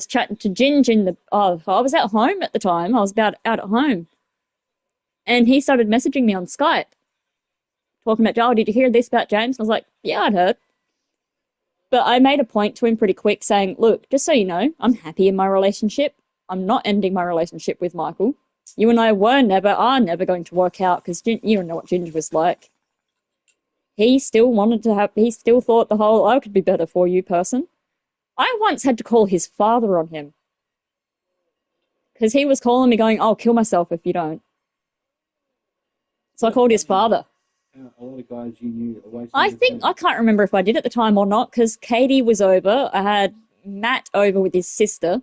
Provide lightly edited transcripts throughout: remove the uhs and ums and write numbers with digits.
chatting to Ginge in the, oh, I was at home at the time. I was about out at home. And he started messaging me on Skype, talking about, oh, did you hear this about James? I was like, yeah, I'd heard. But I made a point to him pretty quick saying, look, just so you know, I'm happy in my relationship. I'm not ending my relationship with Michael. You and I are never going to work out because you don't know what Ginger was like. He still he still thought the whole, I could be better for you person. I once had to call his father on him because he was calling me going, I'll kill myself if you don't. So I called his father. A lot of guys you knew away from I can't remember if I did at the time or not because Katie was over. I had Matt over with his sister.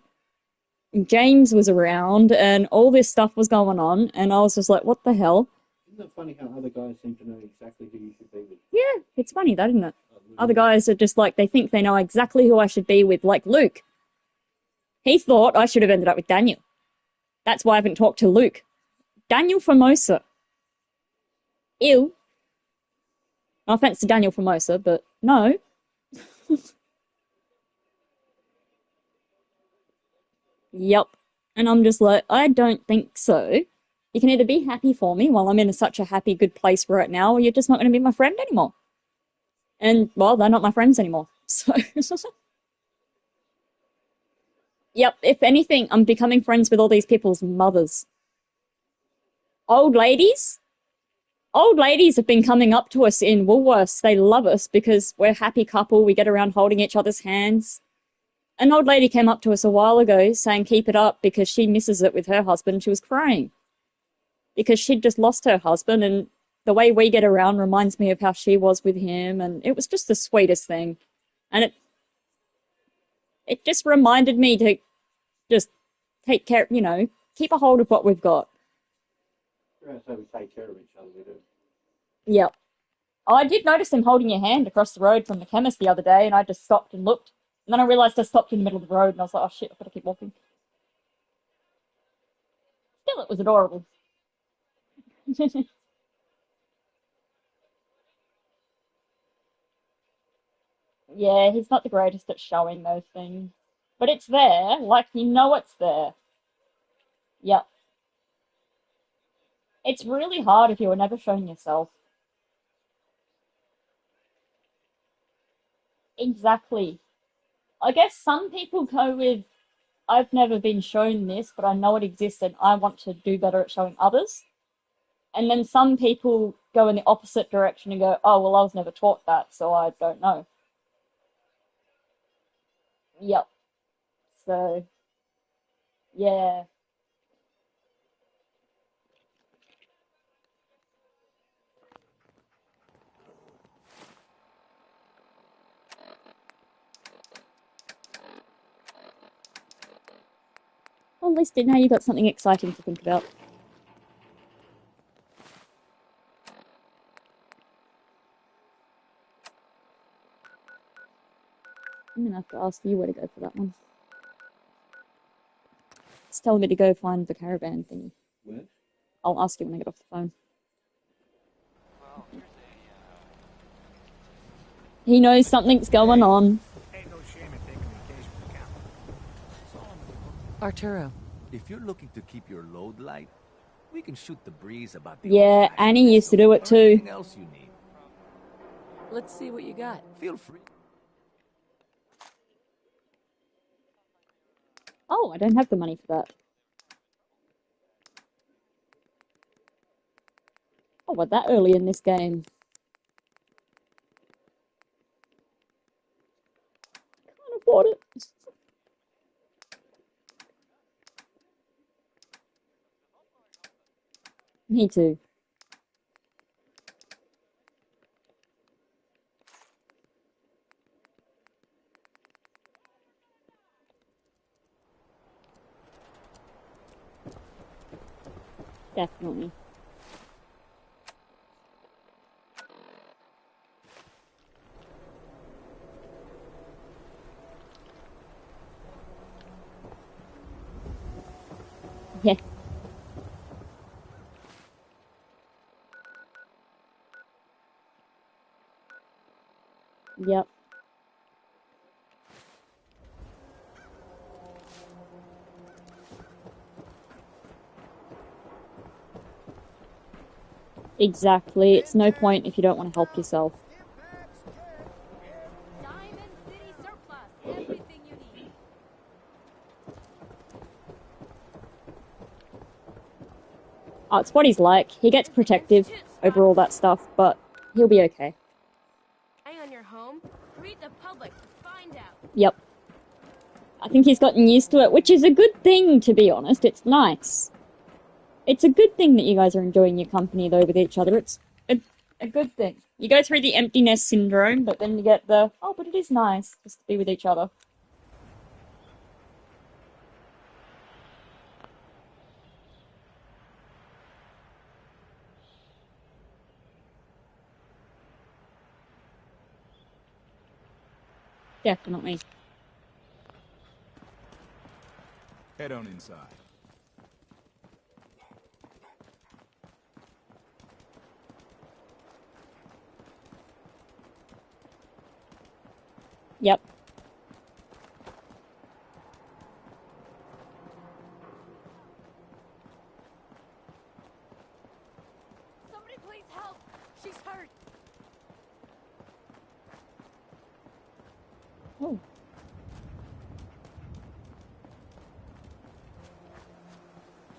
James was around and all this stuff was going on. And I was just like, what the hell? Isn't it funny how other guys seem to know exactly who you should be with? Yeah, it's funny that, isn't it? Other guys are just like, they think they know exactly who I should be with, like Luke. He thought I should have ended up with Daniel. That's why I haven't talked to Luke. Daniel Formosa. Ew. No offense to Daniel Formosa, but no. Yep. And I'm just like, I don't think so. You can either be happy for me while I'm in such a happy, good place right now, or you're just not going to be my friend anymore. And, well, they're not my friends anymore. So, yep, if anything, I'm becoming friends with all these people's mothers. Old ladies? Old ladies have been coming up to us in Woolworths. They love us because we're a happy couple. We get around holding each other's hands. An old lady came up to us a while ago saying keep it up because she misses it with her husband. She was crying because she'd just lost her husband, and the way we get around reminds me of how she was with him, and it was just the sweetest thing. And it just reminded me to just take care, keep a hold of what we've got. That's how we take care of each other, we do. Yep. Oh, I did notice him holding your hand across the road from the chemist the other day, and I just stopped and looked. And then I realised I stopped in the middle of the road, and I was like, oh shit, I've got to keep walking. Still, it was adorable. Yeah, he's not the greatest at showing those things. But it's there, like you know it's there. Yep. It's really hard if you were never shown yourself. Exactly. I guess some people go with, I've never been shown this, but I know it exists and I want to do better at showing others. And then some people go in the opposite direction and go, oh, well, I was never taught that, so I don't know. Yep. So, yeah. Well, at least now you've got something exciting to think about. I'm going to have to ask you where to go for that one. It's telling me to go find the caravan thingy. Where? I'll ask you when I get off the phone. He knows something's going on. Arturo, if you're looking to keep your load light, we can shoot the breeze about the Yeah, Annie used to do it too. Anything else you need? Let's see what you got. Feel free. Oh, I don't have the money for that. Oh, what, that early in this game? Can't afford it. Me too. Definitely. Yeah. Yep. Exactly. It's no point if you don't want to help yourself. Diamond City Surplus. Everything you need. Oh, it's what he's like. He gets protective Institute over spot. all that stuff, but he'll be okay. Eye on your home. Read the public to find out. Yep. I think he's gotten used to it, which is a good thing, to be honest. It's nice. It's a good thing that you guys are enjoying your company, though, with each other. It's a good thing. You go through the emptiness syndrome, but then you get the, oh, but it is nice just to be with each other. Definitely. Head on inside. Yep. Somebody please help. She's hurt. Oh.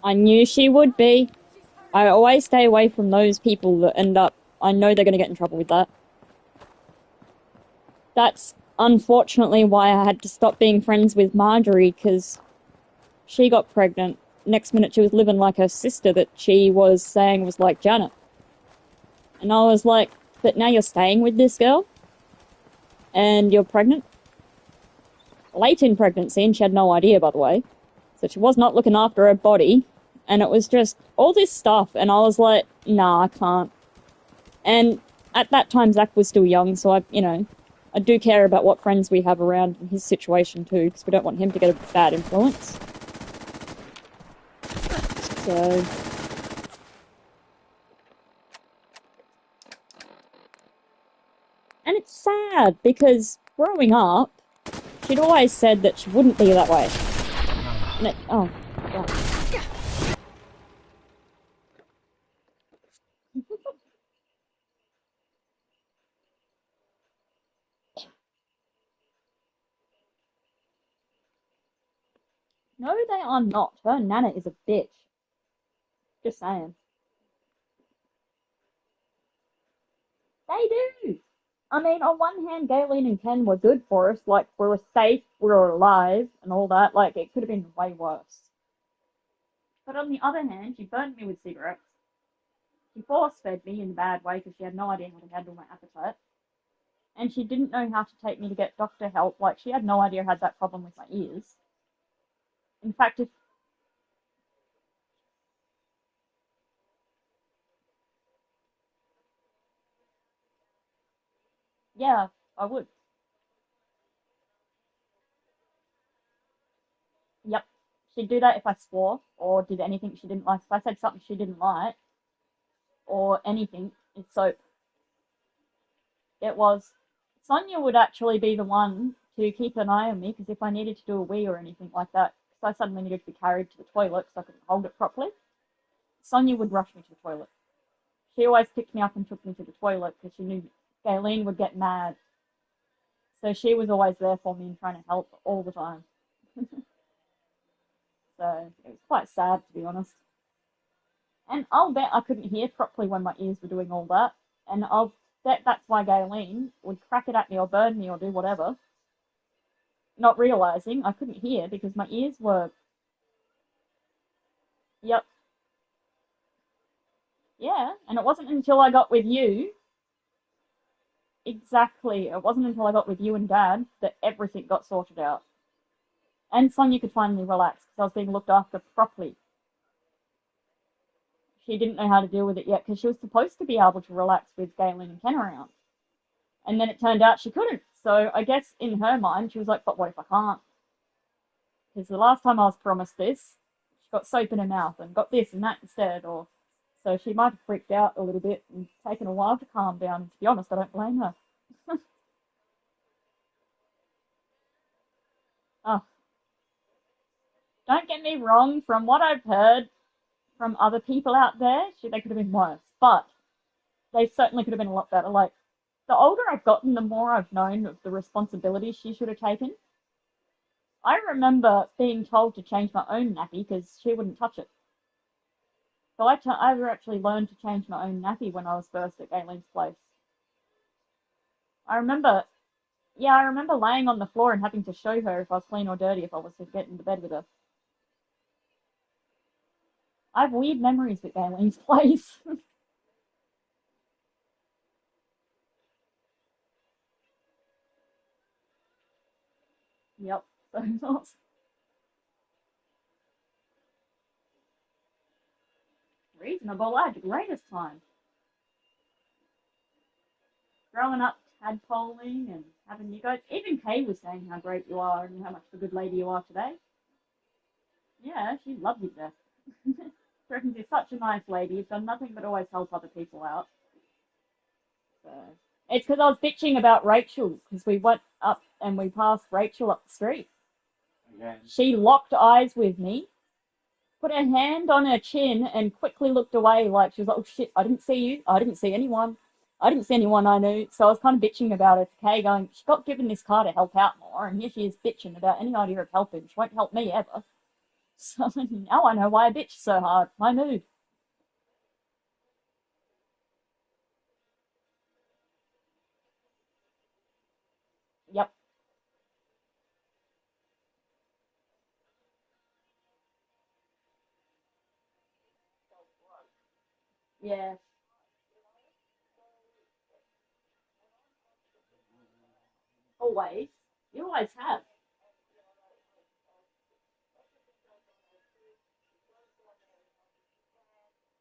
I knew she would be. She's hurt. I always stay away from those people that end up, I know they're going to get in trouble with that. That's unfortunately why I had to stop being friends with Marjorie, because she got pregnant. Next minute she was living like her sister that she was saying was like Janet. And I was like, but now you're staying with this girl? And you're pregnant? Late in pregnancy, and she had no idea, by the way. So she was not looking after her body. And it was just all this stuff. And I was like, nah, I can't. And at that time, Zach was still young, so I do care about what friends we have around in his situation too, because we don't want him to get a bad influence. So, and it's sad because growing up, she'd always said that she wouldn't be that way. And oh, God. No, they are not. Her nana is a bitch. Just saying. They do. I mean, on one hand, Galen and Ken were good for us. Like, we were safe, we were alive, and all that. Like, it could have been way worse. But on the other hand, she burned me with cigarettes. She force-fed me in a bad way because she had no idea how to handle my appetite. And she didn't know how to take me to get doctor help. Like, she had no idea I had that problem with my ears. In fact, if... Yeah, I would. Yep. She'd do that if I swore or did anything she didn't like. If I said something she didn't like or anything, it's soap. It was. Sonia would actually be the one to keep an eye on me because if I needed to do a wee or anything like that, because I suddenly needed to be carried to the toilet because I couldn't hold it properly, Sonia would rush me to the toilet. She always picked me up and took me to the toilet because she knew Galen would get mad. So she was always there for me and trying to help all the time. So it was quite sad, to be honest. And I'll bet I couldn't hear properly when my ears were doing all that. And I'll bet that's why Galen would crack it at me or burn me or do whatever, not realizing I couldn't hear because my ears were, yep, yeah. And it wasn't until I got with you, exactly, it wasn't until I got with you and Dad that everything got sorted out. And Sonia could finally relax because I was being looked after properly. She didn't know how to deal with it yet because she was supposed to be able to relax with Galen and Ken around. And then it turned out she couldn't. So I guess in her mind, she was like, but what if I can't? Because the last time I was promised this, she got soap in her mouth and got this and that instead. Or so she might have freaked out a little bit and taken a while to calm down. And to be honest, I don't blame her. Oh, don't get me wrong. From what I've heard from other people out there, they could have been worse. But They certainly could have been a lot better. Like, the older I've gotten, the more I've known of the responsibility she should have taken. I remember being told to change my own nappy because she wouldn't touch it. So I actually learned to change my own nappy when I was first at Galen's place. I remember, yeah, I remember laying on the floor and having to show her if I was clean or dirty if I was to get into bed with her. I have weird memories at Galen's place. Yep. So that's reasonable. I had the greatest time. Growing up tadpoling and having you guys. Even Kay was saying how great you are and how much of a good lady you are today. Yeah, she loves you, Beth. She reckons you're such a nice lady. You've done nothing but always help other people out. So it's because I was bitching about Rachel because we went up and we passed Rachel up the street. Again. She locked eyes with me, put her hand on her chin, and quickly looked away like she was like, "Oh shit, I didn't see you. I didn't see anyone. I didn't see anyone I knew." So I was kind of bitching about it to Kay, going, "She got given this car to help out more, and here she is bitching about any idea of helping. She won't help me ever." So now I know why I bitch so hard. My mood. Yep. Yeah. Always. You always have.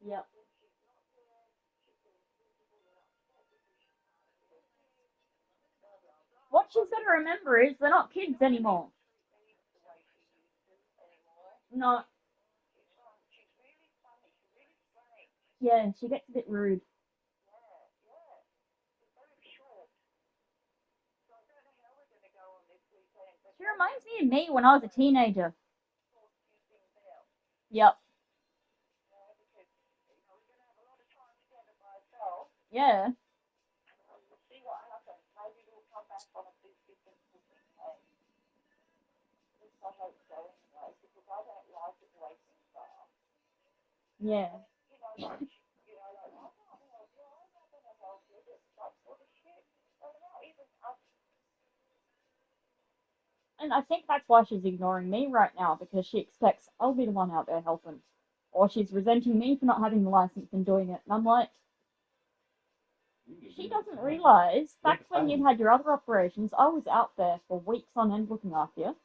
Yep. What she's got to remember is they're not kids anymore. No. Yeah, she gets a bit rude. She reminds me of me when I was a teenager. Yep. Yeah. Yeah. And I think that's why she's ignoring me right now because she expects I'll be the one out there helping. Or she's resenting me for not having the license and doing it. And I'm like, she doesn't realize back when you had your other operations, I was out there for weeks on end looking after you,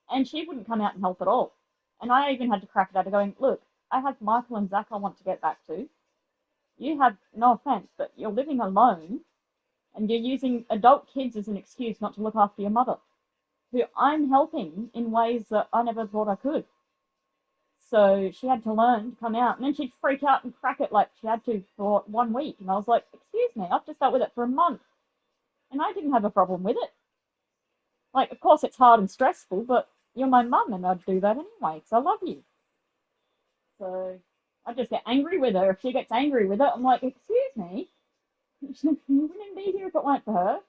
and she wouldn't come out and help at all. And I even had to crack it at her going, look, I have Michael and Zach I want to get back to. You have, no offense, but you're living alone and you're using adult kids as an excuse not to look after your mother, who I'm helping in ways that I never thought I could. So she had to learn to come out, and then she'd freak out and crack it like she had to for 1 week. And I was like, excuse me, I've just dealt with it for a month, and I didn't have a problem with it. Like, of course, it's hard and stressful, but you're my mum, and I'd do that anyway because I love you. So I just get angry with her. If she gets angry with it, I'm like, excuse me, you wouldn't be here if it weren't for her.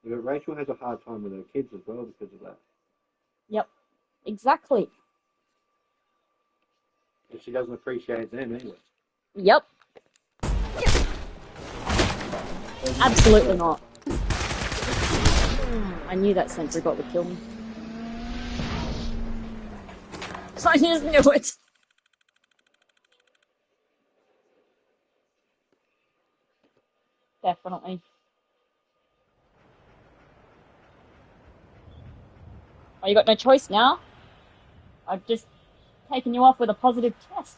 Yeah, but Rachel has a hard time with her kids as well because of that. Yep, exactly. And she doesn't appreciate them either. Yep, absolutely not. I knew that sentry bot would kill me. I just knew it. Definitely. Oh, you got no choice now. I've just taken you off with a positive test.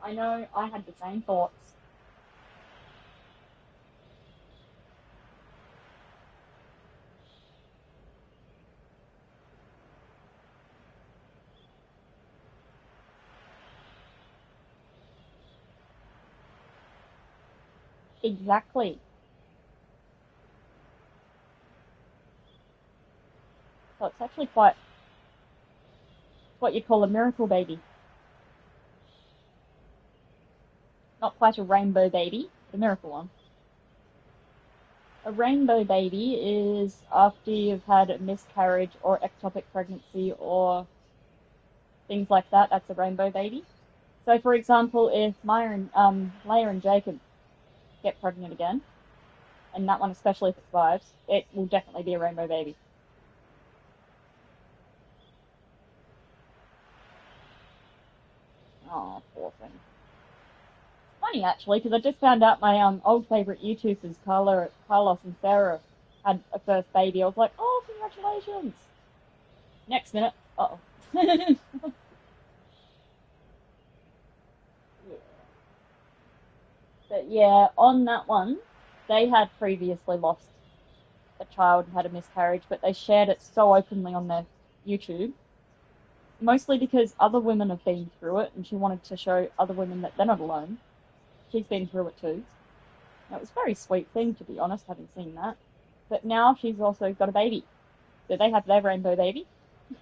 I know I had the same thoughts. Exactly. So it's actually quite what you'd call a miracle baby. Not quite a rainbow baby, the miracle one. A rainbow baby is after you've had a miscarriage or ectopic pregnancy or things like that. That's a rainbow baby. So, for example, if Leia and Jacob get pregnant again, and that one especially if it survives, it will definitely be a rainbow baby. Oh, poor thing. Funny actually, because I just found out my old favorite YouTubers, Carlos and Sarah, had a first baby. I was like, oh, congratulations! Next minute, uh-oh. But yeah, on that one, they had previously lost a child and had a miscarriage, but they shared it so openly on their YouTube. Mostly because other women have been through it, and she wanted to show other women that they're not alone. She's been through it too. And it was a very sweet thing, to be honest, having seen that. But now she's also got a baby. So they have their rainbow baby.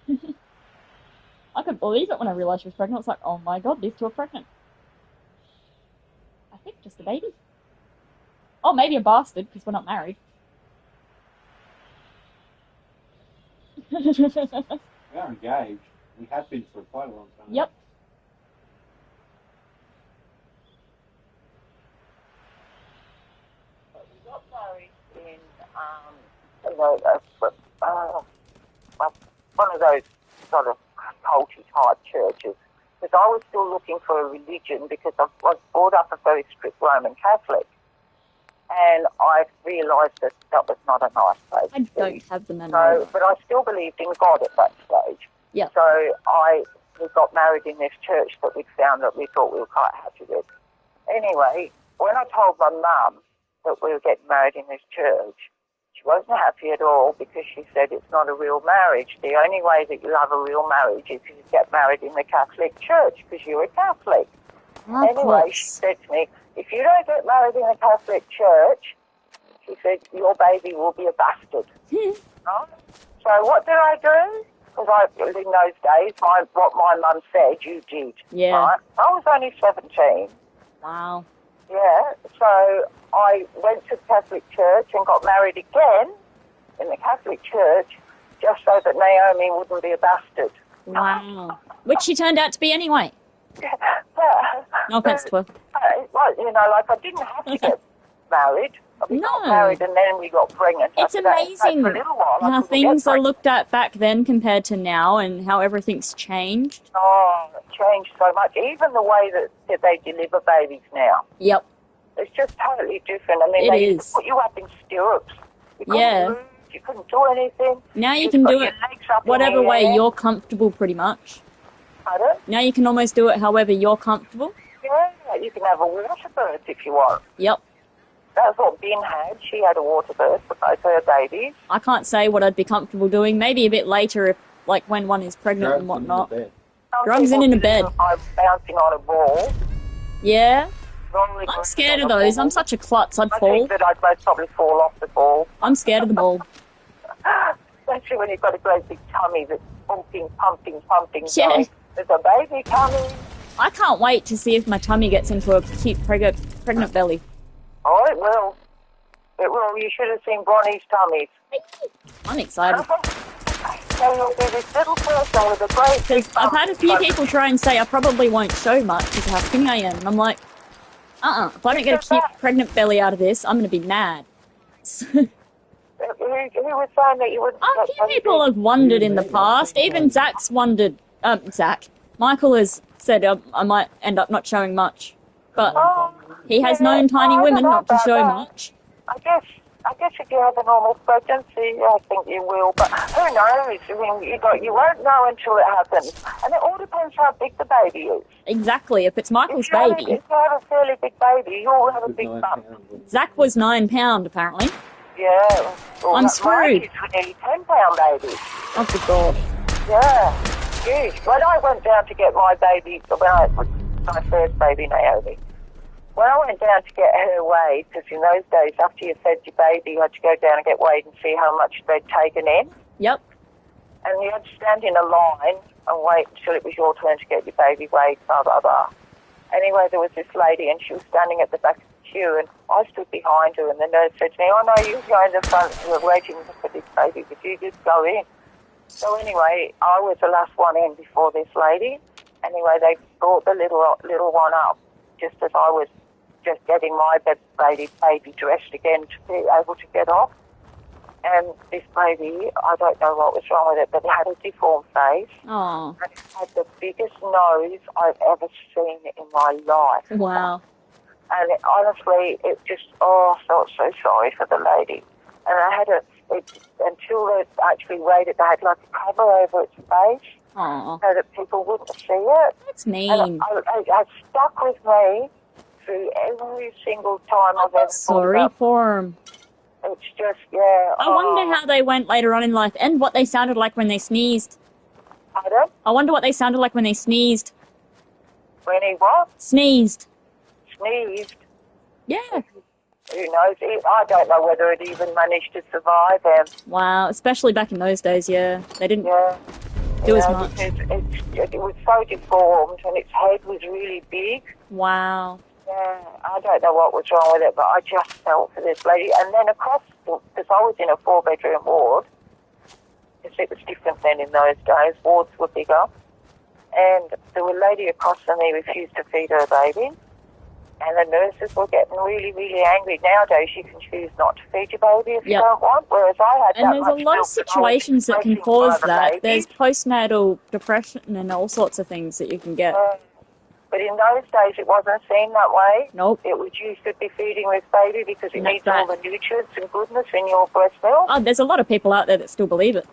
I couldn't believe it when I realised she was pregnant. It's like, oh my god, these two are pregnant. I think just a baby. Oh, maybe a bastard, because we're not married. We are engaged. We have been for quite a long time. Yep. We got married in, you know, one of those sort of culty type churches. Because I was still looking for a religion because I was brought up a very strict Roman Catholic. And I realised that that was not a nice place. I don't have the memory. So, but I still believed in God at that stage. Yep. So we got married in this church that we'd found that we thought we were quite happy with. Anyway, when I told my mum that we were getting married in this church, she wasn't happy at all because she said it's not a real marriage. The only way that you'll have a real marriage is if you get married in the Catholic Church because you're a Catholic. Anyway, she said to me, if you don't get married in the Catholic Church, she said, your baby will be a bastard. Right? So what did I do? Because in those days, what my mum said, you did. Yeah. Right? I was only 17. Wow. Yeah, so I went to the Catholic Church and got married again in the Catholic Church just so that Naomi wouldn't be a bastard. Wow. Which she turned out to be anyway. No offense to her. Well, you know, like I didn't have to get married. We got married and then we got pregnant. It's amazing how things are looked at back then compared to now and how everything's changed. Oh, it changed so much. Even the way that they deliver babies now. Yep. It's just totally different. I mean, they used to put you up in stirrups. You couldn't move, you couldn't do anything. Now you can do it whatever way you're comfortable, pretty much. Pardon? Now you can almost do it however you're comfortable. Yeah, you can have a water birth if you want. Yep. That's what Ben had. She had a water birth for both her babies. I can't say what I'd be comfortable doing. Maybe a bit later, if like when one is pregnant and whatnot. Drugs in a bed. Bouncing on a ball. Yeah. I'm scared of those. I'm such a klutz. I'd fall. I think that I'd most probably fall off the ball. I'm scared of the ball. Especially when you've got a great big tummy that's pumping. Yeah. Going, there's a baby coming. I can't wait to see if my tummy gets into a cute pregnant belly. Oh, it will. It will. You should have seen Bronnie's tummies. I'm excited. So you'll be this little person with a great big tummy. I've had a few people try and say I probably won't show much because of how skinny I am. And I'm like, if I don't get a cute pregnant belly out of this, I'm going to be mad. Who was saying that you wouldn't? A few people have wondered in the past. Even Zach's wondered. Michael has said I might end up not showing much. But he has known tiny women not to show much. I guess if you have a normal pregnancy, I think you will. But who knows? I mean, you won't know until it happens. And it all depends how big the baby is. Exactly. If it's Michael's baby. If you have a fairly big baby, you'll have a big bump. Zach was 9 pound, apparently. Yeah. Well, I'm screwed. Mine is nearly 10-pound baby. Oh, good God. Yeah. Huge. When I went down to get my baby, my first baby, Naomi, when I went down to get her weighed, because in those days, after you fed your baby, you had to go down and get weighed and see how much they'd taken in. Yep. And you had to stand in a line and wait until it was your turn to get your baby weighed, blah, blah, blah. Anyway, there was this lady, and she was standing at the back of the queue, and I stood behind her, and the nurse said to me, "Oh, no, you go in the front, we're waiting for this baby, but you just go in." So anyway, I was the last one in before this lady. Anyway, they brought the little one up just as I was just getting my baby dressed again to be able to get off. And this baby, I don't know what was wrong with it, but it had a deformed face. Oh. And it had the biggest nose I've ever seen in my life. Wow. And honestly, it just, I felt so sorry for the lady. And I had until they actually weighed it, they had like a cover over its face Oh. so that people wouldn't see it. That's mean. And it stuck with me through every single time I've ever Sorry for him. It's just, yeah. I wonder how they went later on in life and what they sounded like when they sneezed. Pardon? I wonder what they sounded like when they sneezed. When he what? Sneezed. Sneezed. Yeah. Who knows? I don't know whether it even managed to survive him. Wow. Especially back in those days, yeah. They didn't do as much. It was so deformed and its head was really big. Wow. Yeah, I don't know what was wrong with it, but I just felt for this lady. And then across, because I was in a 4-bedroom ward, because it was different then in those days, wards were bigger, and there was a lady across from me refused to feed her baby, and the nurses were getting really, really angry. Nowadays, you can choose not to feed your baby if you don't want, whereas I had and there's a lot of situations that can cause that. There's postnatal depression and all sorts of things that you can get. But in those days, it wasn't seen that way. Nope. It was you should be feeding this baby because it needs all the nutrients and goodness in your breast milk. Oh, there's a lot of people out there that still believe it.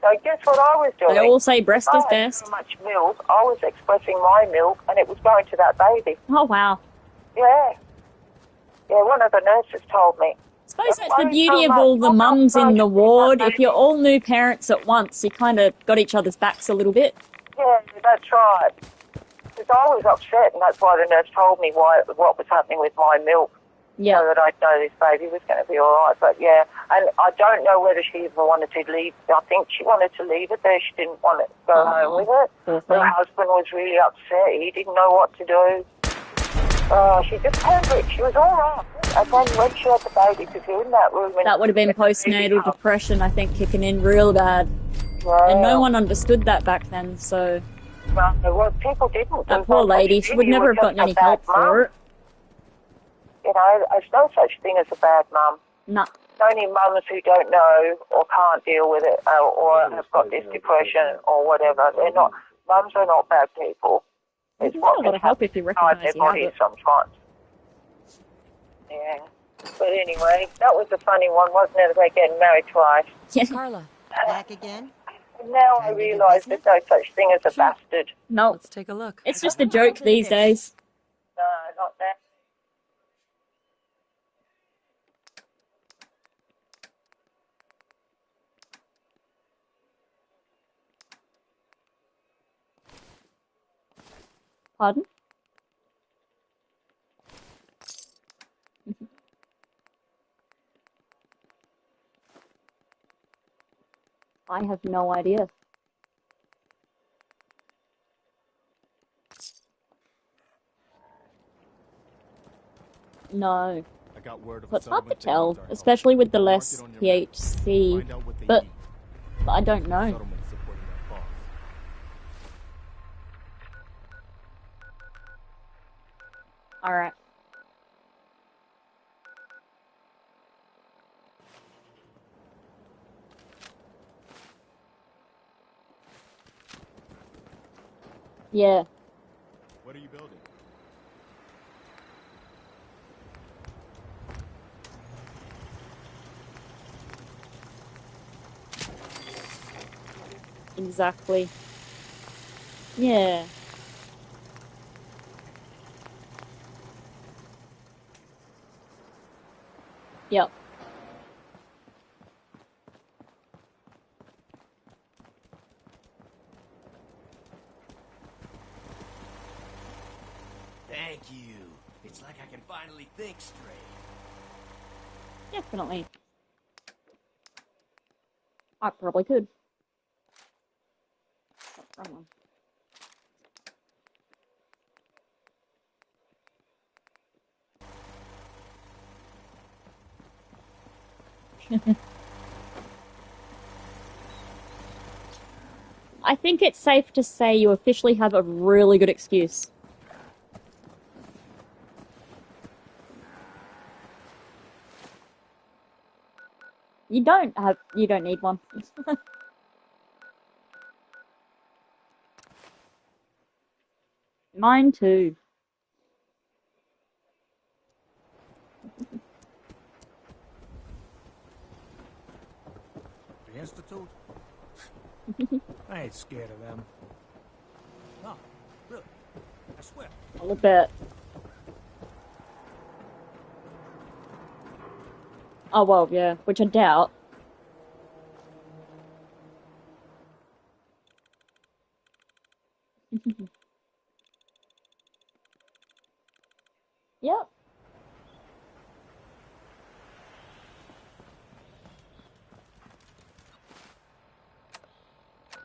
So guess what I was doing? They all say breast is I had best. so much milk, I was expressing my milk, and it was going to that baby. Oh, wow. Yeah. Yeah, one of the nurses told me. I suppose that's the beauty of all the mums in the ward. If you're all new parents at once, you kind of got each other's backs a little bit. Yeah, that's right. Because I was upset, and that's why the nurse told me what was happening with my milk. Yeah. So that I'd know this baby was going to be all right. But, yeah, and I don't know whether she ever wanted to leave. I think she wanted to leave it there. She didn't want to go home with it. Her husband was really upset. He didn't know what to do. She just turned it. She was all right. And then when she had the baby, because you're in that room... That would have been postnatal depression, I think, kicking in real bad. Yeah. And no one understood that back then, so... Well, people didn't. That poor lady, she would never have gotten any help for it. You know, there's no such thing as a bad mum. No. Only mums who don't know or can't deal with it or have got this depression or whatever. They're not. Mums are not bad people. It's You get a lot of help if you recognise their you have bodies it. sometimes. Yeah. But anyway, that was a funny one, wasn't it? About getting married twice. Yeah. Carla, back again? And now I realise there's no such thing as a bastard. No. Let's take a look. It's just a joke these days. No, not that. Pardon? I have no idea. No. I got word of Well, it's hard to tell, especially with the less THC, but I don't know. Alright. Yeah. What are you building? Exactly. Yeah. Yep. Thank you. It's like I can finally think straight. Definitely. I probably could. Oh, wrong one. I think it's safe to say you officially have a really good excuse. You don't need one. Mine too. The Institute? I ain't scared of them. No, really. I swear. A little bit. Oh, well, yeah, which I doubt. Yep.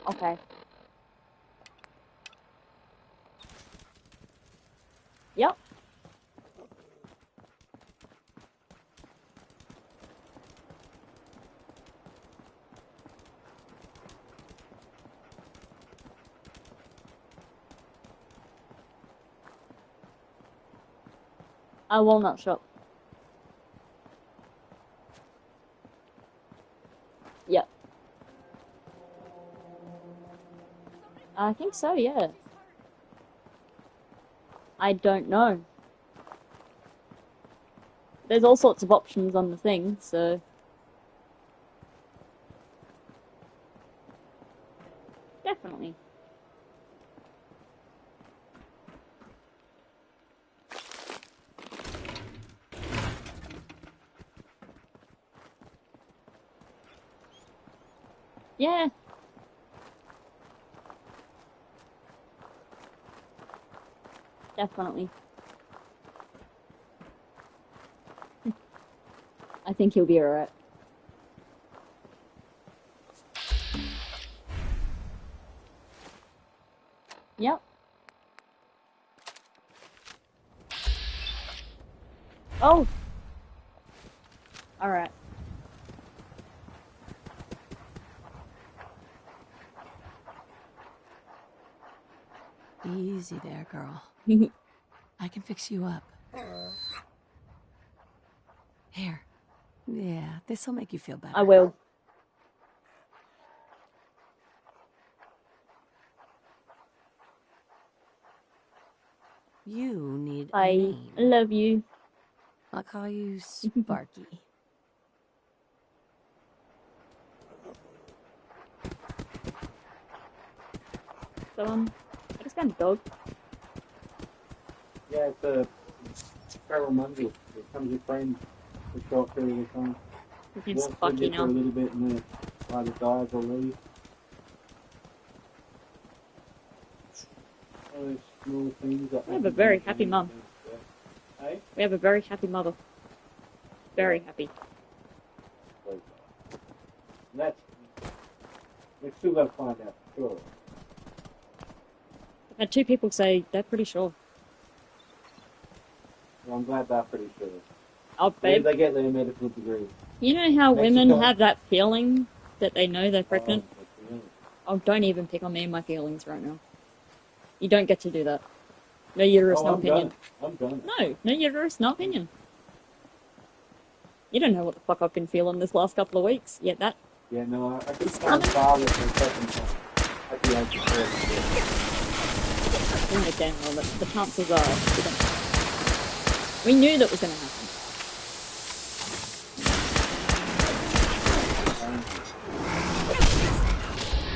Okay. Yep. A walnut shop. Yep. I think so, yeah. I don't know. There's all sorts of options on the thing, so... Definitely. Yeah. Definitely. I think he'll be alright. Yep. Oh! Alright. Easy there, girl. I can fix you up. Here. Yeah, this'll make you feel better. I will. You need a I name. love you. I'll call you Sparky. So, I just found a dog. Yeah, it's a feral mongrel. It comes with friends for a short period of time. His name's Walks with Sparky you for a now. little bit and then either dies or leaves. All those small things that We have a very happy mum. Hey? We have a very happy mother. Very happy. That's... We've still got to find out for sure. I've had two people say they're pretty sure. Well, I'm glad they're pretty sure. Oh, Where did babe. they get their medical degree? You know how women Mexico. have that feeling that they know they're pregnant? Oh, that's really- Oh, don't even pick on me and my feelings right now. You don't get to do that. No uterus, no I'm opinion. done. I'm done. No uterus, no opinion. You don't know what the fuck I've been feeling this last couple of weeks. Yeah, that. Yeah, no, I could It's find coming. father for a second time. At the age of 30. In the game, well, the chances are we knew that was going to happen.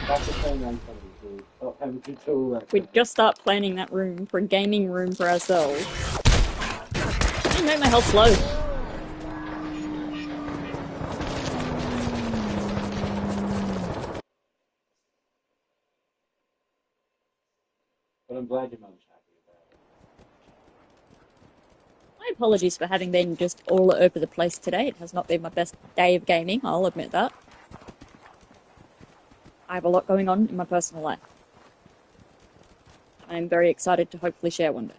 That's the thing I'm trying to do. Stop having to do all that. We'd just start planning that room for a gaming room for ourselves. I make my health slow. But I'm glad your mum's happy about My apologies for having been just all over the place today. It has not been my best day of gaming, I'll admit that. I have a lot going on in my personal life. I am very excited to hopefully share one day.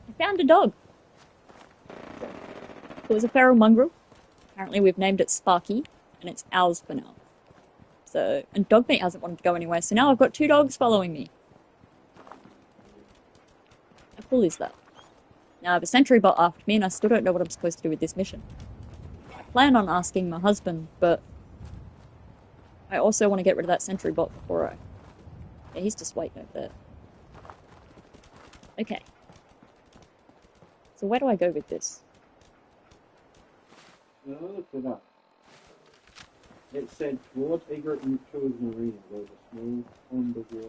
I found a dog. It was a feral mongrel. Apparently we've named it Sparky, and it's ours for now. So, and Dogmeat hasn't wanted to go anywhere, so now I've got 2 dogs following me. How cool is that? Now I have a sentry bot after me, and I still don't know what I'm supposed to do with this mission. I plan on asking my husband, but I also want to get rid of that sentry bot before I... Yeah, he's just waiting over there. Okay. So where do I go with this? No, look it up. It said towards Egret and Child's Marina, there's a small pond of water.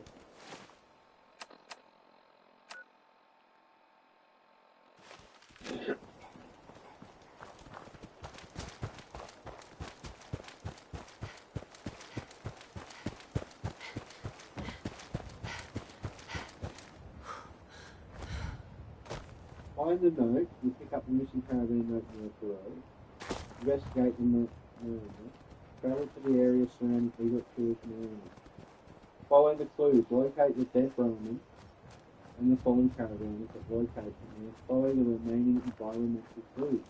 Find the note, you pick up the missing caravan note near the road, investigate the marina, travel to the area surrounding Egret Child's Marina. Follow the clues, locate the dead Roman and the fallen caravan at location and follow the remaining environmental clues.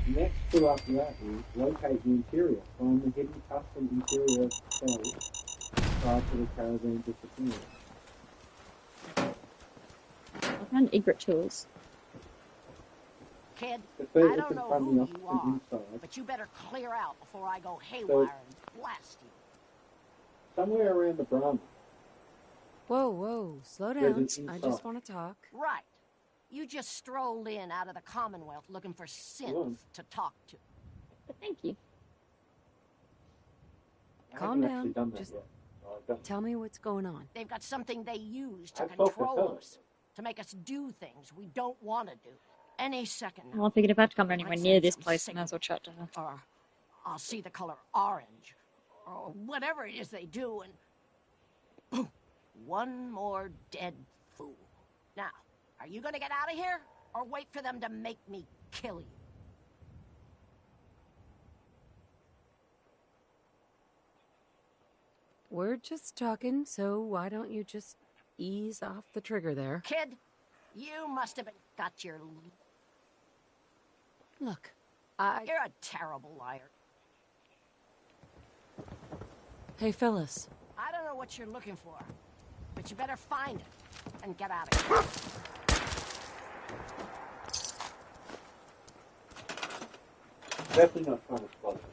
The next clue after that is locate the interior. Find the hidden custom interior cells prior to the caravan disappearing. I found Egret tools. Kid, The I third don't is know from who the you opposite are, inside. but you better clear out before I go haywire and blast you. Somewhere around the Brahma. Whoa, slow There's down. an I inside. just want to talk. Right. You just strolled in out of the Commonwealth looking for synth to talk to. But thank you. I Calm haven't actually down. done that Just yet. So I don't- tell me what's going on. They've got something they use to I've talked to control her. us, to make us do things we don't want to do. Any second now. Well, I figured if I had to come anywhere Let's near send this some place, I might as signal. well chat to her. Or I'll see the color orange, or whatever it is they do, and boom, one more dead fool. Now, are you gonna get out of here, or wait for them to make me kill you? We're just talking, so why don't you just ease off the trigger there? Kid, you must have got your... Look, You're a terrible liar. Hey, Phyllis. I don't know what you're looking for, but you better find it and get out of here. Definitely not trying to spot it.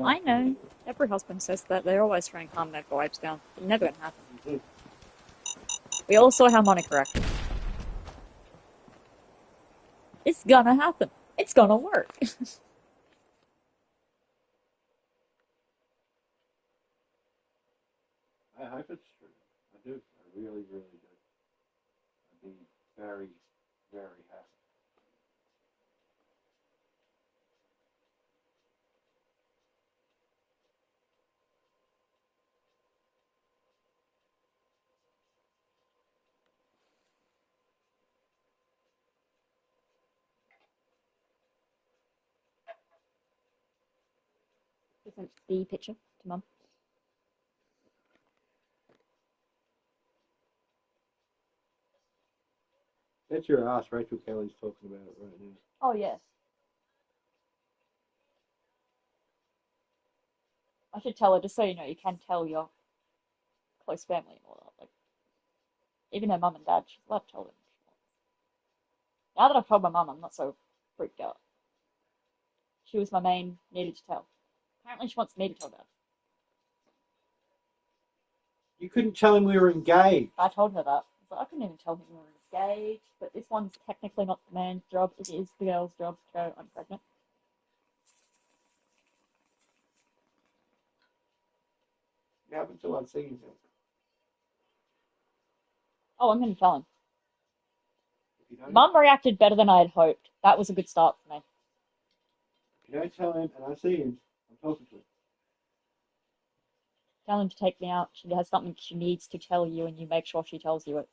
I know. Every husband says that. They're always trying to calm their wives down. It never gonna happen. Mhm. We all saw how Monica acted. It's gonna happen. It's gonna work. I hope it's true. I do. I really, really do. I'd be very, very happy. Sent the picture to Mum. That's your ass. Rachel Kelly's talking about it right now. Oh, yes. I should tell her, just so you know, you can tell your close family and all that. Like, even her mum and dad, she's allowed to tell them. Now that I've told my mum, I'm not so freaked out. She was my main needed to tell. Apparently she wants me to tell Dad. You couldn't tell him we were engaged. I told her that. I was like, I couldn't even tell him we were engaged, but this one's technically not the man's job. It is the girl's job to go, I'm pregnant. You haven't till I've seen him. Oh, I'm going to tell him. If you Mum reacted better than I had hoped. That was a good start for me. You don't tell him, and I see him. I'm talking to him. Tell him to take me out. She has something she needs to tell you, and you make sure she tells you it.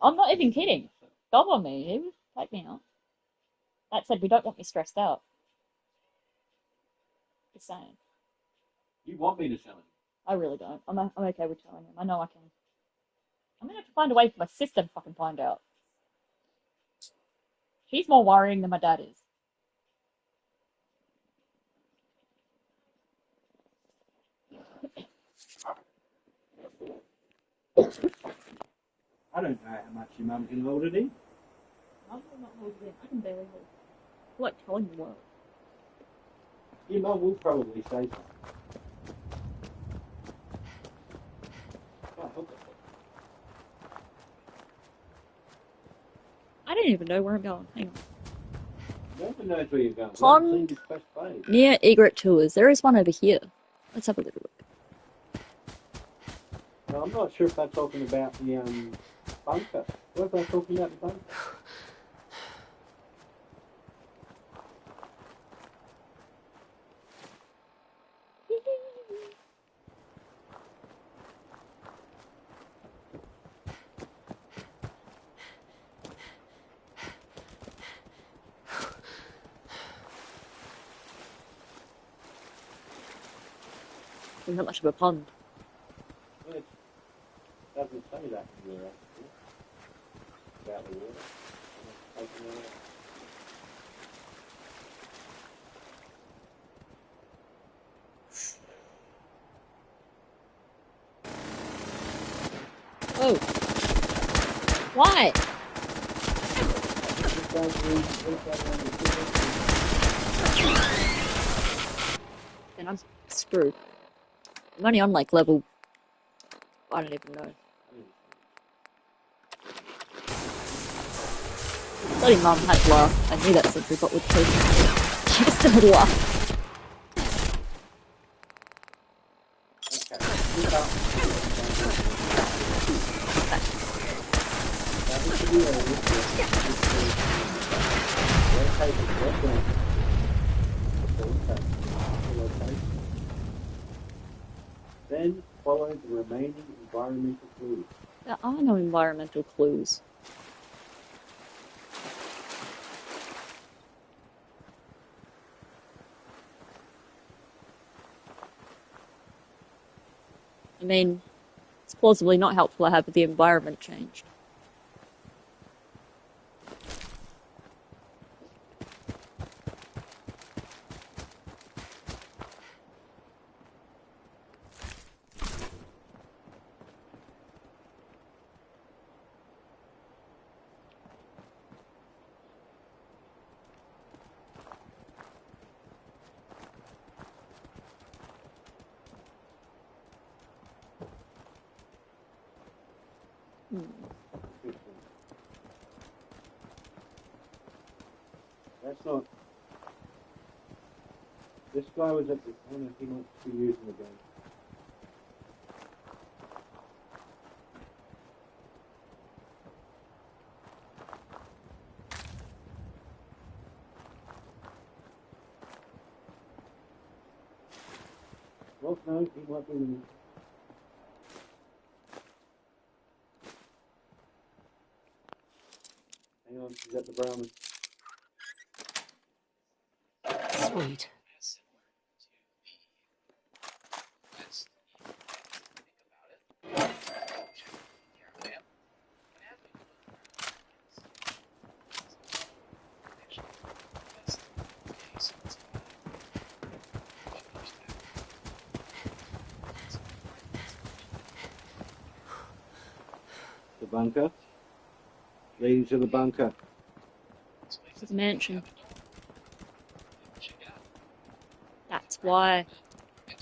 I'm not even kidding. Go on me. Take me out. That said, we don't want me stressed out. Just saying. You want me to tell him? I really don't. I'm okay with telling him. I know I can. I'm gonna have to find a way for my sister to fucking find out. She's more worrying than my dad is. I don't know how much your mum can hold it in. I'm not holding it in. I can barely hold it. I feel like telling the world. Your mum will probably say something. Can't help it. I don't even know where I'm going. Hang on. No one knows where you're going. Pond. We haven't seen this first place. Near Egret Tours. There is one over here. Let's have a little look. No, I'm not sure if they're talking about the bunker. What if they're talking about the bunker? There's not much of a pond. Well, it doesn't say that in your article about the water. Taking it out. Oh. Why? Then I'm screwed. I'm only on like level. I don't even know. Bloody mum had laughed. I knew that sentry bot would kill me. She still had laughed. Then follow the remaining environmental clues. There are no environmental clues. I mean, it's plausibly not helpful to have the environment changed. That's not. This guy was at the corner. He wants to be using the gun. Well, no, he might be in. Hang on, he's at the Brahmin. Sweet. The bunker. Leading to the bunker. It's a mansion. That's why. I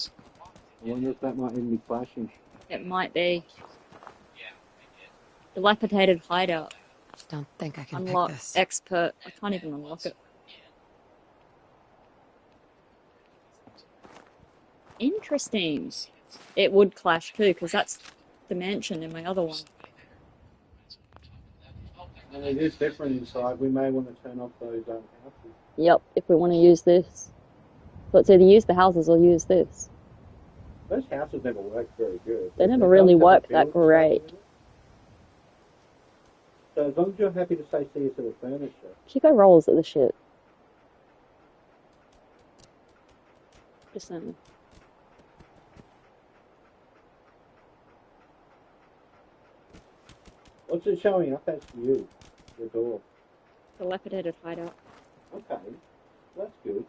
wonder if that might even be flashing. It might be. Dilapidated hideout. Don't think I can Unlock. pick this. Expert. I can't even unlock it. Interesting. It would clash too, because that's the mansion in my other one. And it is different inside. We may want to turn off those houses. Yep, if we want to use this. So it's either use the houses or use this. Those houses never worked very good. They never really don't have worked a that build structure great. in it. So as long as you're happy to say see us to the furniture. Chico rolls at the shit. Just saying. What's it showing up as for you? The door. Dilapidated hideout. Okay. That's good.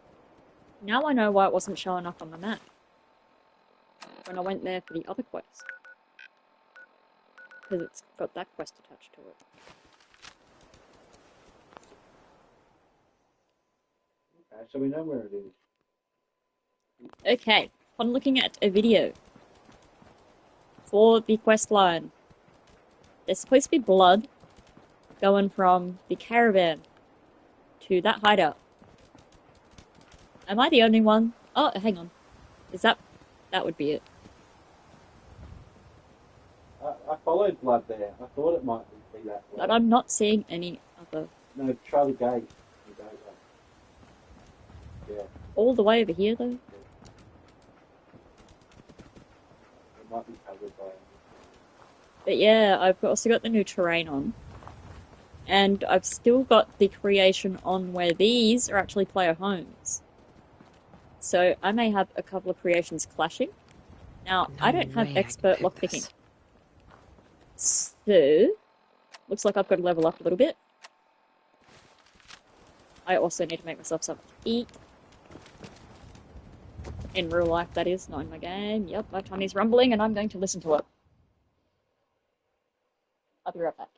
Now I know why it wasn't showing up on the map when I went there for the other quest. Because it's got that quest attached to it. Okay, so we know where it is. Okay, I'm looking at a video for the quest line. There's supposed to be blood going from the caravan to that hideout. Am I the only one? Oh, hang on. Is that would be it. I followed blood there. I thought it might be that way. But I'm not seeing any other. No, try the gate. The gate yeah. All the way over here, though? It might be covered by... But yeah, I've also got the new terrain on. And I've still got the creation on where these are actually player homes. So I may have a couple of creations clashing. Now, No I don't have way I expert can pick lockpicking. this. So, looks like I've got to level up a little bit. I also need to make myself something to eat. In real life, that is, not in my game. Yep, my tummy's rumbling and I'm going to listen to it. I'll be right back.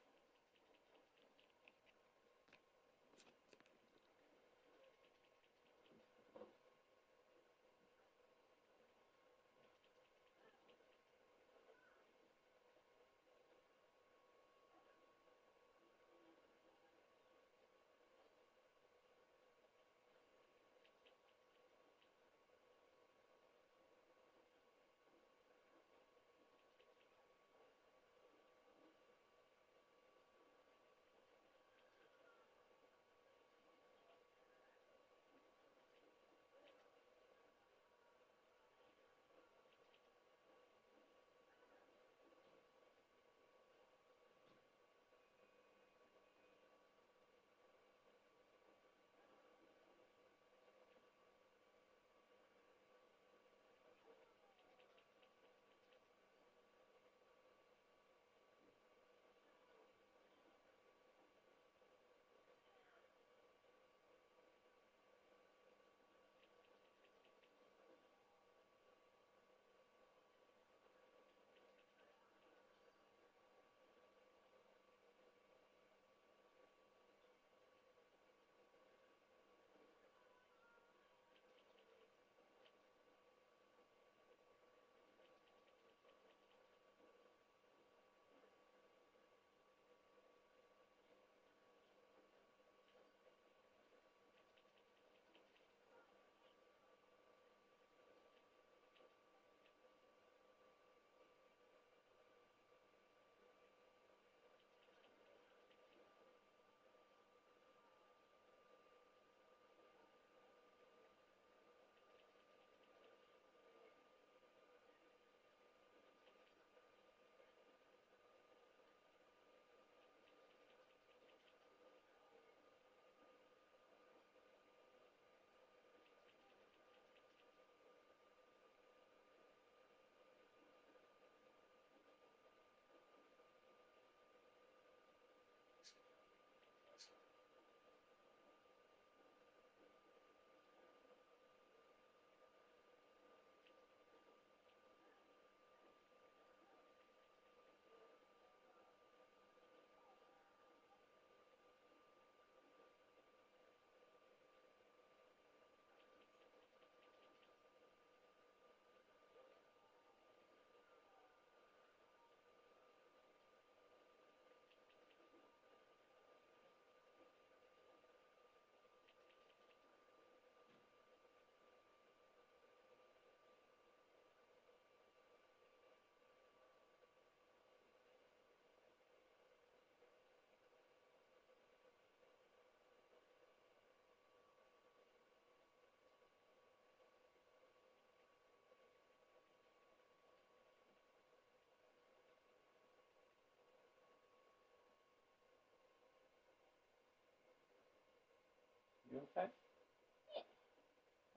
okay?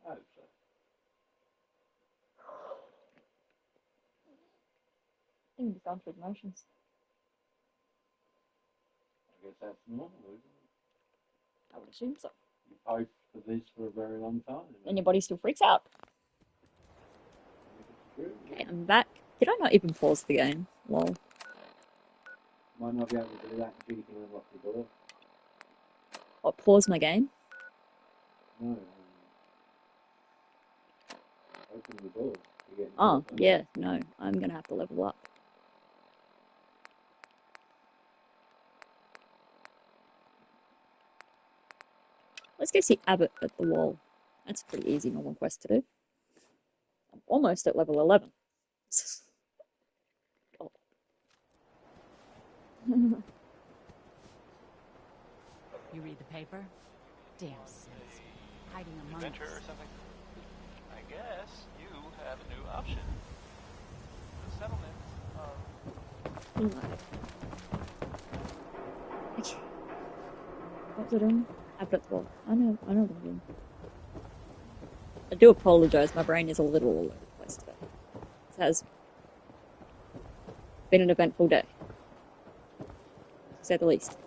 I hope so. I think it's gone through the motions. I guess that's normal, isn't it? I would assume so. You've hoped for this for a very long time. And your body still freaks out. If it's true, Okay, I'm back. Did I not even pause the game? Lol. might not be able to do that until you can unlock the door. What, pause my game? No, open the door to get into Oh, the yeah, no. I'm gonna have to level up. Let's go see Abbott at the wall. That's a pretty easy normal quest to do. I'm almost at level 11. Oh. You read the paper? Damn sense. Hiding among Adventure or us. something? I guess you have a new option. The settlements are... Okay. What's it on? Abbott at the wall. I know what I'm doing. I do apologise, my brain is a little all over the place today. It has been an eventful day, to say the least.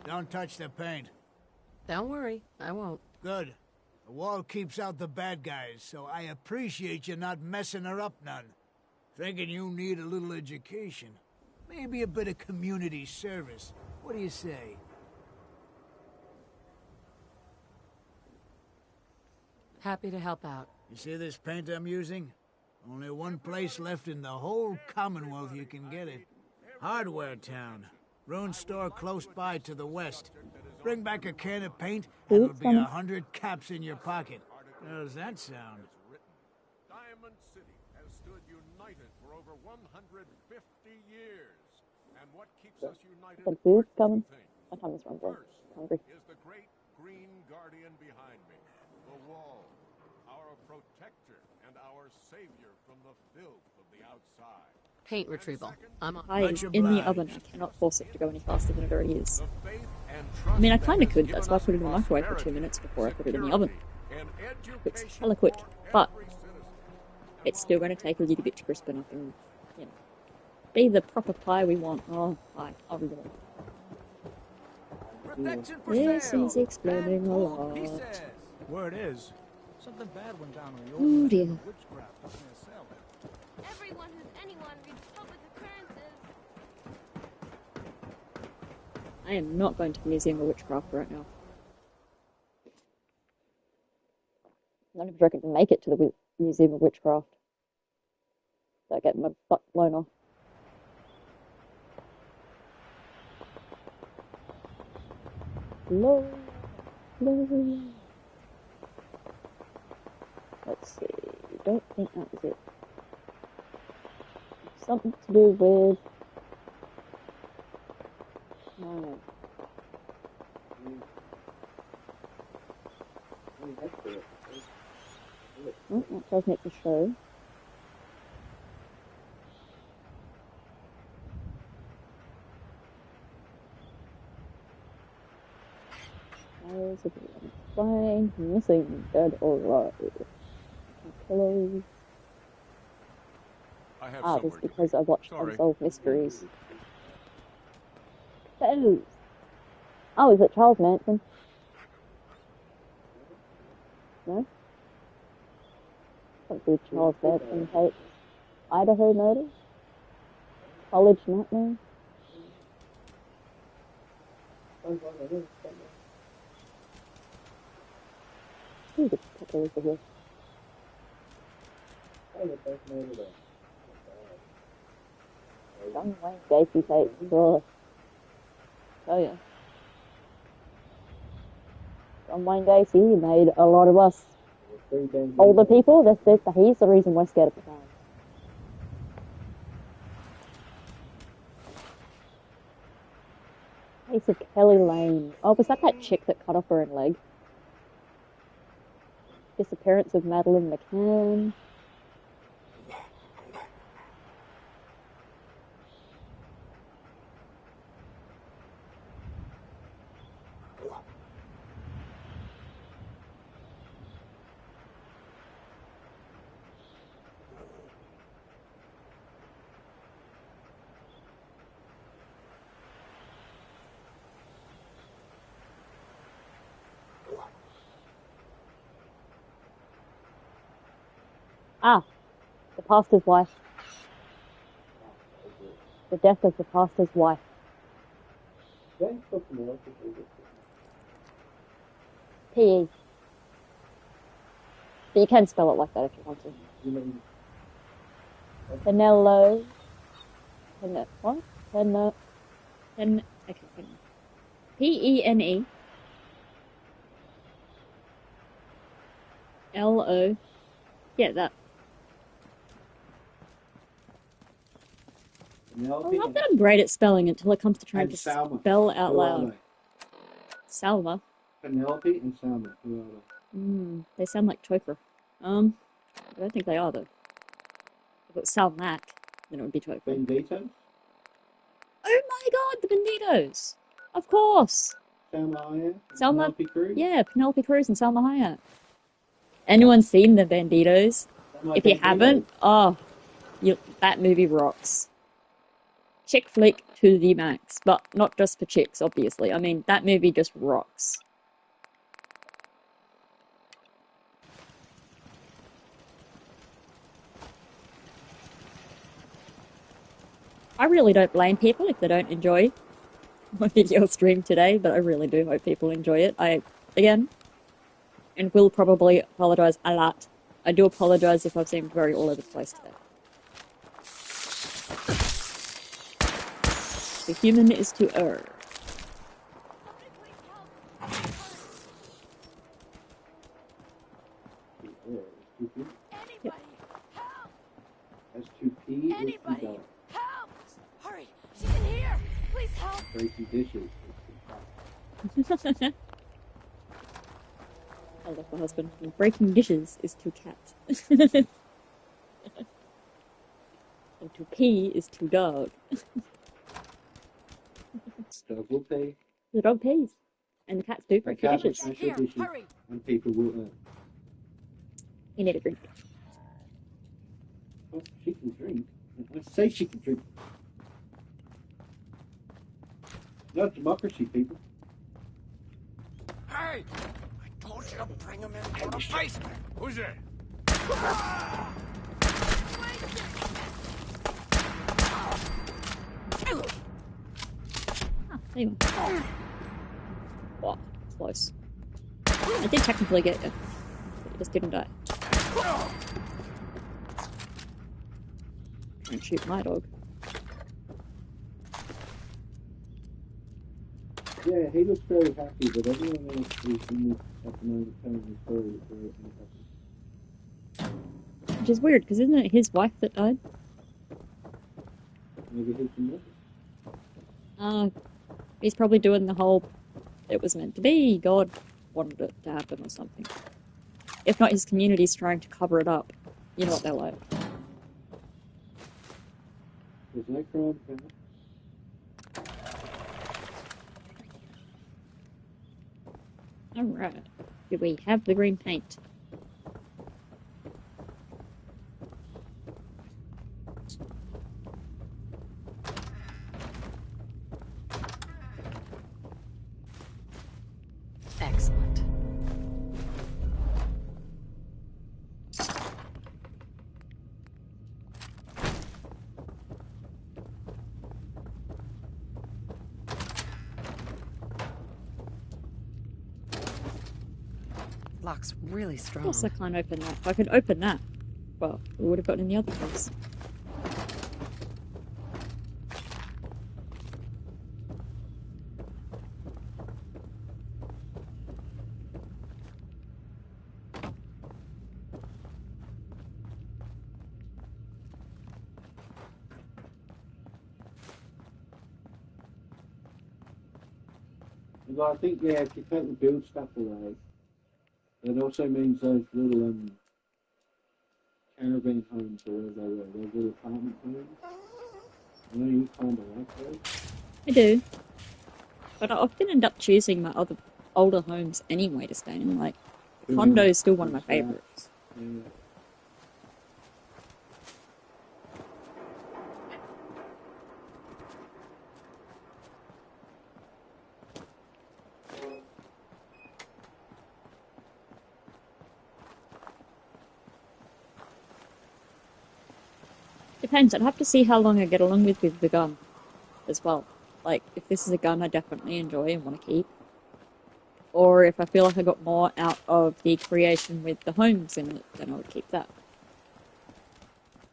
Don't touch the paint. Don't worry, I won't. Good. The wall keeps out the bad guys, so I appreciate you not messing her up none. Thinking you need a little education. Maybe a bit of community service. What do you say? Happy to help out. You see this paint I'm using? Only one place left in the whole Commonwealth you can get it. Hardware Town. Ruin store close by to the west. Bring back a can of paint, and it'll be 100 caps in your pocket. How does that sound? Diamond City has stood united for over 150 years. And what keeps us united? The food's coming. My tum's rumbling. I'm hungry. Is the great green guardian behind me. The wall. Our protector and our savior from the filth of the outside. Paint retrieval. I'm on. Pie is in the oven. I cannot force it to go any faster than it already is. I mean, I kind of could. That's why I put it in the microwave for 2 minutes before I put it in the oven. It's hella quick, but it's still going to take a little bit to crisp enough and, you know, be the proper pie we want. Oh, pie. I'll be This is exploding a lot. Word is, something bad went down on the Oh old dear. witchcraft up near Salem. Everyone who's anyone reads public occurrences. I am not going to the Museum of Witchcraft right now. I'm not even sure I can make it to the Museum of Witchcraft. So I get my butt blown off. Gloria, Gloria. Let's see. Don't think that was it. Something to do with. No. Oh, that does make the show. Files of the unexplained, missing, dead or alive. Pillows. I have Ah, somewhere that's to because be. I watched Sorry. Unsolved Mysteries. Pillows. Oh, is it Charles Manson? No? Something to do with Charles Manson tapes. Idaho Murder? College Nightmare? Ooh, the pickles are here. John Wayne Gacy tapes. Ugh. Oh yeah. John Wayne Gacy made a lot of us older people. He's the reason we're scared of the time. Case of Kelly Lane. Oh, was that chick that cut off her own leg? Disappearance of Madeline McCann. Ah, the pastor's wife. The death of the pastor's wife. Don't talk to me, I'll just read it. P-E. But you can spell it like that if you want to. You mean, Penelo. What? Okay, hang on. P-E-N-E. L-O. Yeah, that. Penelope I'm not that great at spelling until it comes to trying and to Salma. spell out Who are loud. they? Salma. Penelope and Salma. Who are they? They sound like Topher. I don't think they are though. If it was Salmac, then it would be Topher. Benditos? Oh my god, the Banditos! Of course! Salma Hayek? Salma, Penelope Cruz? yeah, Penelope Cruz and Salma Hayek. Anyone seen the Banditos? If you haven't, that movie rocks. Chick flick to the max, but not just for chicks, obviously. I mean, that movie just rocks. I really don't blame people if they don't enjoy my video stream today, but I really do hope people enjoy it. Again, and will probably apologize a lot. I do apologize if I've seemed very all over the place today. The human is to err. Anybody, help! That's to P is to Anybody, dog. help! Hurry, she's in here! Please help! Breaking dishes is to cat. I love my husband. And breaking dishes is to cat. And to pee is to dog. Dog will pay. The dog pees. And the cats do break the cat will dishes. smash your dishes. Hurry. And people will earn. You need a drink. Oh, she can drink. Let's say she can drink. No democracy, people. Hey! I told you to bring him in the basement. Who's there? There you go. Wow, close. I did technically get you. But you just didn't die. Don't shoot my dog. Yeah, he looks very happy, but everyone else is in this at the moment telling the story is very unhappy. Which is weird, because isn't it his wife that died? Maybe he's the He's probably doing the whole, it was meant to be, God wanted it to happen or something. If not, his community's trying to cover it up. You know what they're like. There's no crime found. Alright. Do we have the green paint? Excellent. Lock's really Of strong. course I can't open that. If I could open that, well, we would have gotten in the other place. Well, I think, yeah, if you take the build stuff away, it also means those little caravan homes or whatever they were, those little apartment homes. I know you kind of like those. I do. But I often end up choosing my other older homes anyway to stay in. Like, the condo is still one of my favourites. Yeah. Depends. I'd have to see how long I get along with the gun as well. Like, if this is a gun I definitely enjoy and want to keep, or if I feel like I got more out of the creation with the homes in it, then I would keep that.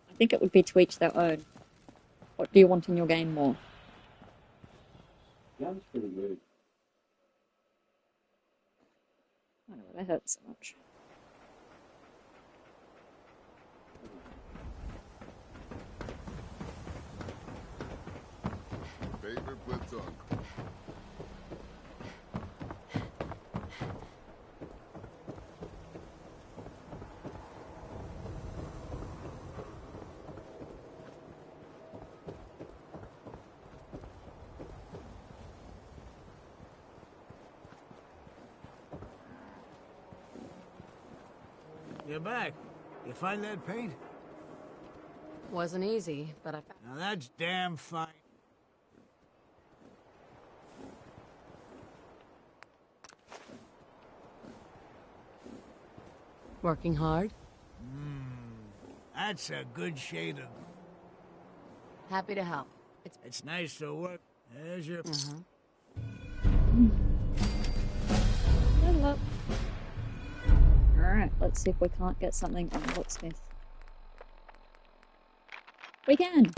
I think it would be to each their own. What do you want in your game more? Gun's pretty good. I don't know, that hurts so much. Favorite platoon. You're back. You find that paint? Wasn't easy, but I found... Now that's damn fine. Working hard? That's a good shade of... Happy to help. It's nice to work. There's your... Level up. Alright, let's see if we can't get something on Locksmith. We can!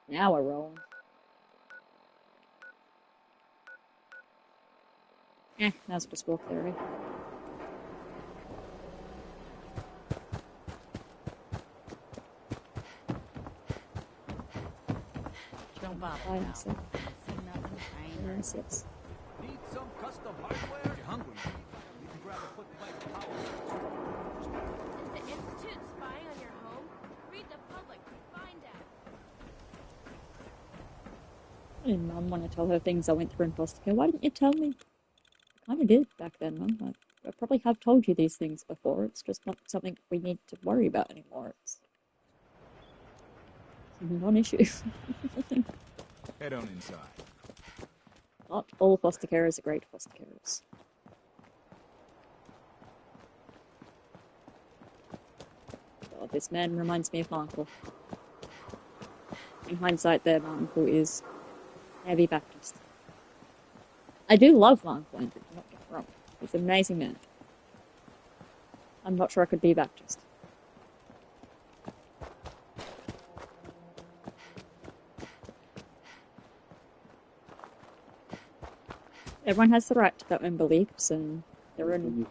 Now we're rolling. That's just walk theory. Don't bother. Yes. Need some custom hardware? If you're hungry, you can grab a quick bite of power. Is the Institute spying on your home? Read the public to find out. I didn't Mum want to tell her things I went through in foster care. Why didn't you tell me? I kind of did back then, Mum. I probably have told you these things before. It's just not something we need to worry about anymore. It's a non-issue. Head on inside. Not all foster carers are great foster carers. God, this man reminds me of my uncle. In hindsight there, my uncle is heavy Baptist. I do love my uncle Andrew, don't get me wrong. He's an amazing man. I'm not sure I could be Baptist. Everyone has the right to their own beliefs and their own...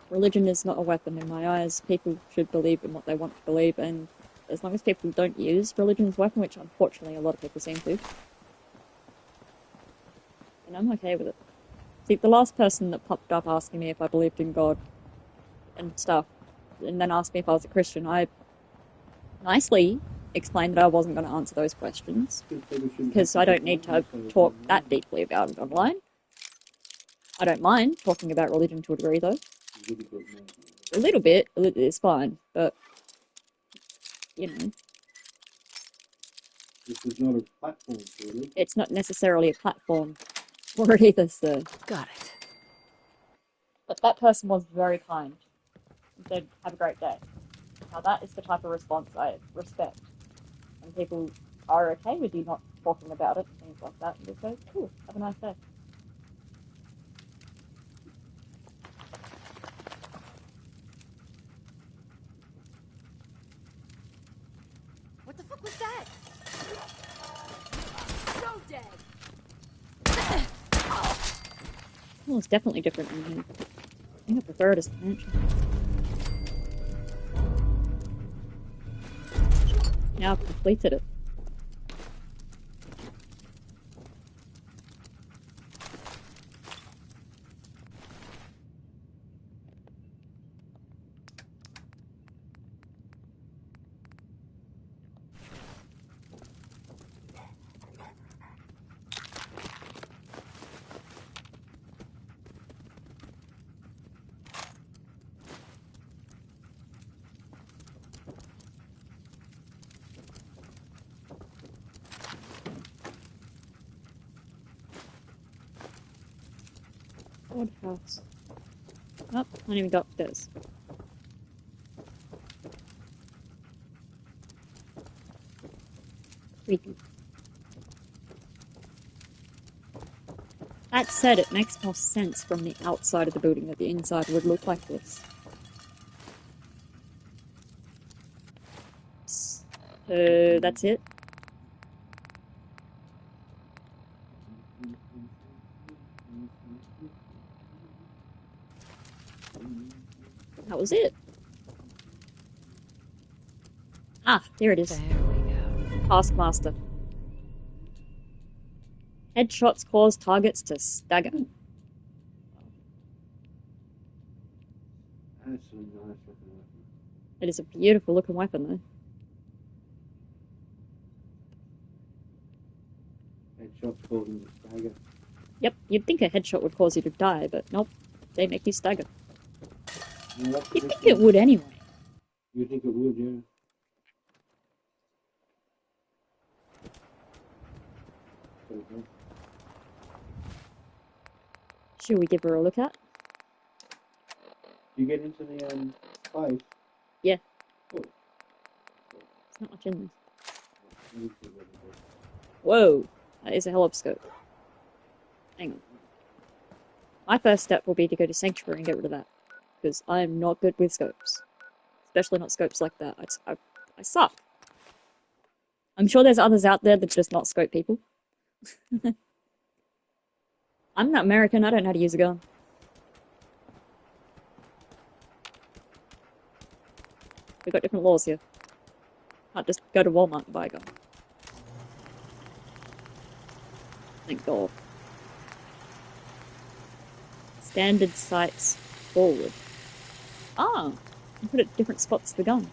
Religion is not a weapon in my eyes. People should believe in what they want to believe, and as long as people don't use religion as a weapon, which unfortunately a lot of people seem to, and I'm okay with it. See, the last person that popped up asking me if I believed in God and stuff, and then asked me if I was a Christian, I nicely explained that I wasn't going to answer those questions, because I don't need to talk that deeply about it online. I don't mind talking about religion to a degree, though. A little bit is fine, but, you know. This is not a platform for it. It's not necessarily a platform for it either, so. Got it. But that person was very kind. He said, have a great day. Now that is the type of response I respect. And people are okay with you not talking about it and things like that, and just go, cool, have a nice day. What the fuck was that? So dead. Well, it's definitely different than me. I think I prefer it as an action. Now I've completed it. Odd house. Oh, I haven't even got this. Creepy. That said, it makes more sense from the outside of the building that the inside would look like this. So that's it. That was it. Ah, there it is. There we go. Taskmaster. Headshots cause targets to stagger. That's a nice looking weapon. It is a beautiful looking weapon, though. Headshots causing the stagger. Yep, you'd think a headshot would cause you to die, but nope. They make you stagger. Yeah, that's You'd think it would anyway. You think it would, yeah. Should we give her a look at? You get into the place? Yeah. Cool. There's not much in there. Cool. Whoa, that is a hell of a scope. Hang on. My first step will be to go to Sanctuary and get rid of that, because I am not good with scopes. Especially not scopes like that. I suck. I'm sure there's others out there that just not scope people. I'm not American, I don't know how to use a gun. We've got different laws here. Can't just go to Walmart and buy a gun. Thank God. Standard sights forward. Ah, you put it at different spots of the gun.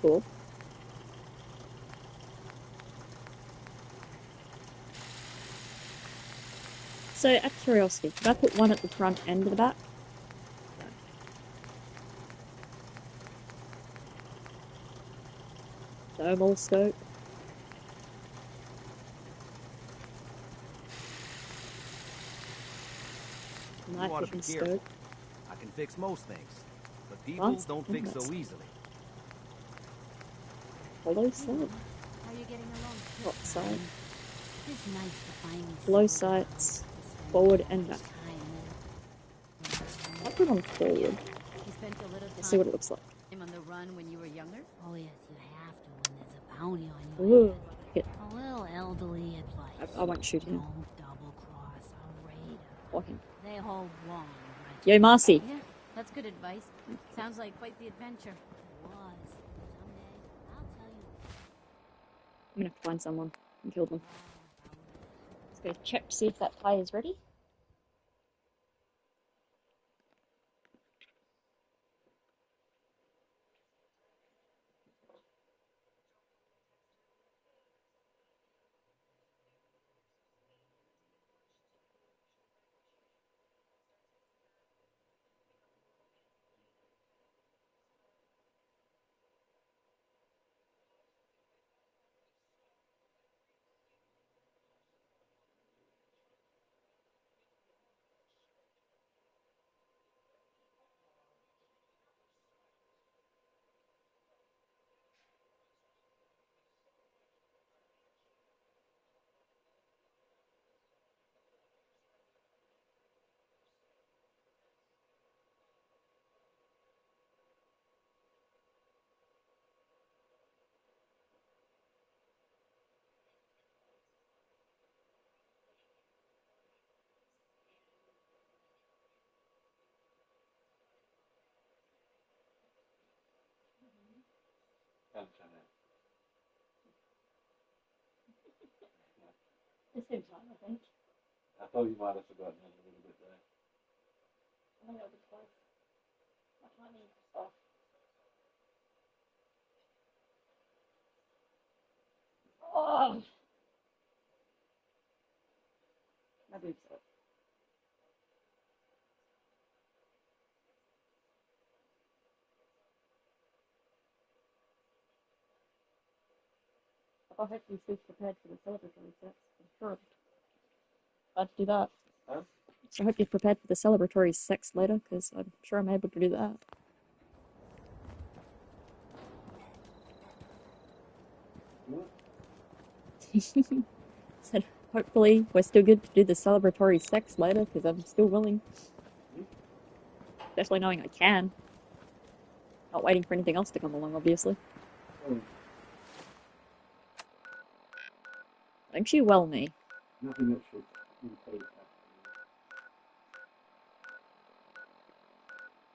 Cool. So, out of curiosity, could I put one at the front and the back? Thermal scope. Night want to vision be careful. scope. I can fix most things, but people Advanced don't fix so inputs. easily. Follow sight. How are you getting along? Top side. It's nice to finally Low settle down. sights. Forward and back. I'll put on forward. You spent a little Let's see what it time looks like. on the run when you were younger? Oh yes, you have to when there's a bounty on your Ooh, head. hit. A little elderly advice. I won't shoot him. Don't double cross a raider. Or him. They hold long grudges. Yo, Marcy. Yeah, that's good advice. Sounds like quite the adventure. It was. Someday, I'll tell you. I'm gonna have to find someone and kill them. Let's go check to see if that pie is ready. The same time, I think. I thought you might have forgotten it a little bit there. I think that'll be close. My timing is off. Oh! My boobs are. I hope you be prepared for the celebratory sex. I'm sure. Glad to do that. Huh? So I hope you're prepared for the celebratory sex later, because I'm sure I'm able to do that. What? Said, hopefully we're still good to do the celebratory sex later, because I'm still willing. Especially knowing I can. Not waiting for anything else to come along, obviously. Oh, Don't you well me. nothing that should impede that.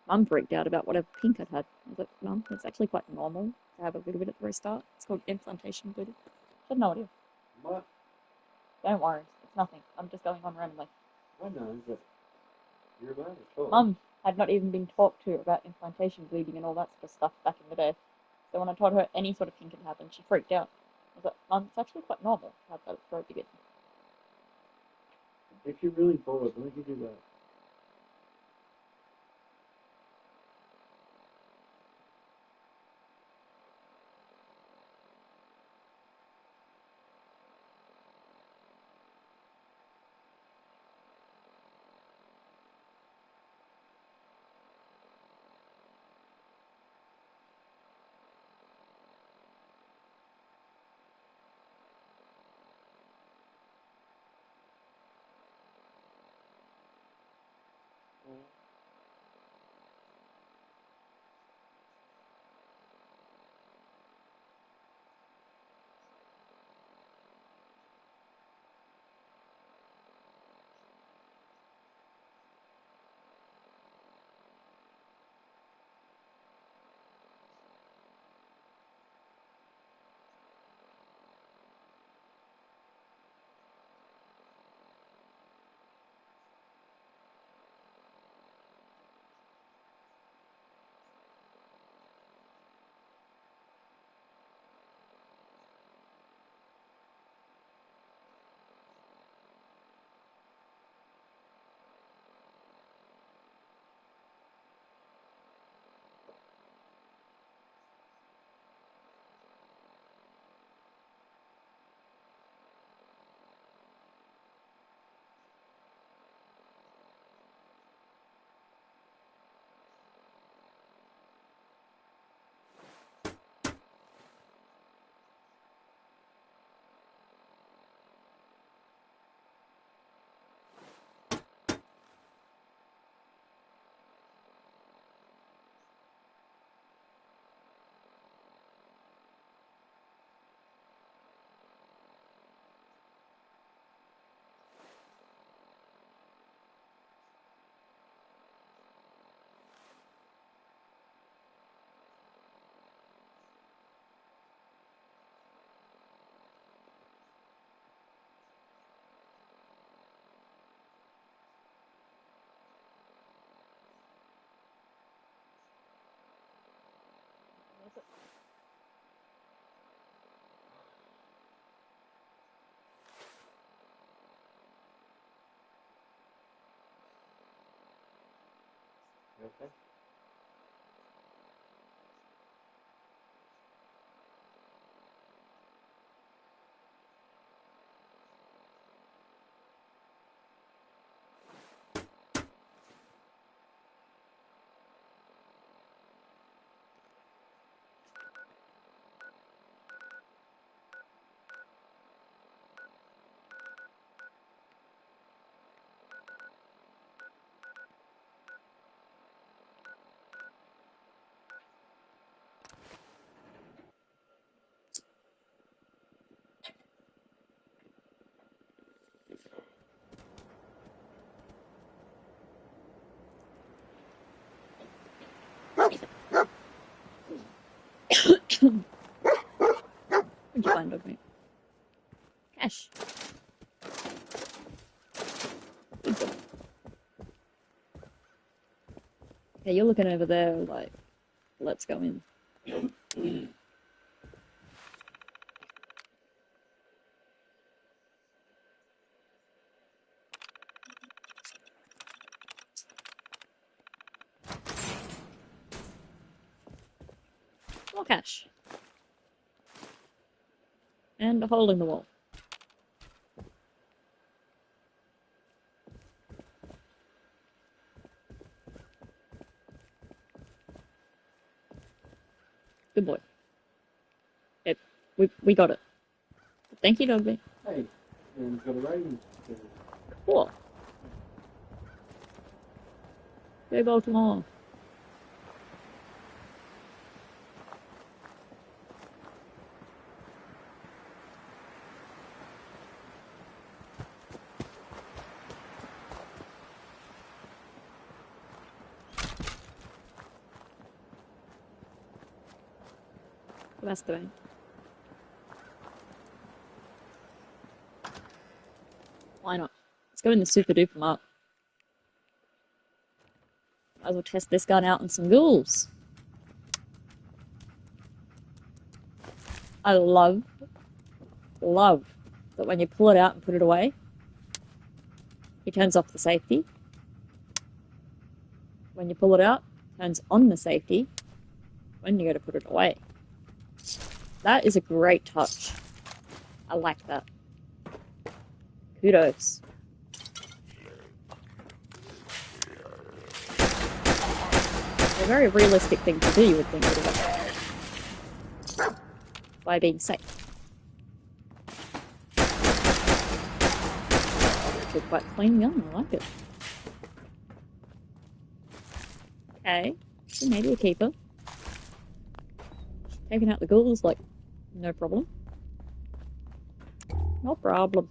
Mum freaked out about whatever pink I'd had. I was like, Mum, it's actually quite normal to have a little bit at the very start. It's called implantation booty. She had no idea. What? Don't worry, it's nothing. I'm just going on randomly. I know, but you're about to talk. Mum had not even been talked to about implantation bleeding and all that sort of stuff back in the day. So when I told her any sort of pink had happened, she freaked out. I was like, Mum, it's actually quite normal to have that at the very beginning. If you're really bored, why don't you do that? Okay. What'd you find, dog meat? Cash. Good job. Okay, you're looking over there like, let's go in. More cash. And a hole in the wall. Good boy. Yep, we got it. Thank you, Dogby. Hey, and got a rating. Cool. Go Baltimore. That's the way. Why not? Let's go in the super duper mart. Might as well test this gun out on some ghouls. I love that when you pull it out and put it away, it turns off the safety. When you pull it out, it turns on the safety when you go to put it away. That is a great touch. I like that. Kudos. A very realistic thing to do, you would think, by being safe. It's a quite clean gun, I like it. Okay, so maybe a keeper. Taking out the ghouls, like, no problem. No problem.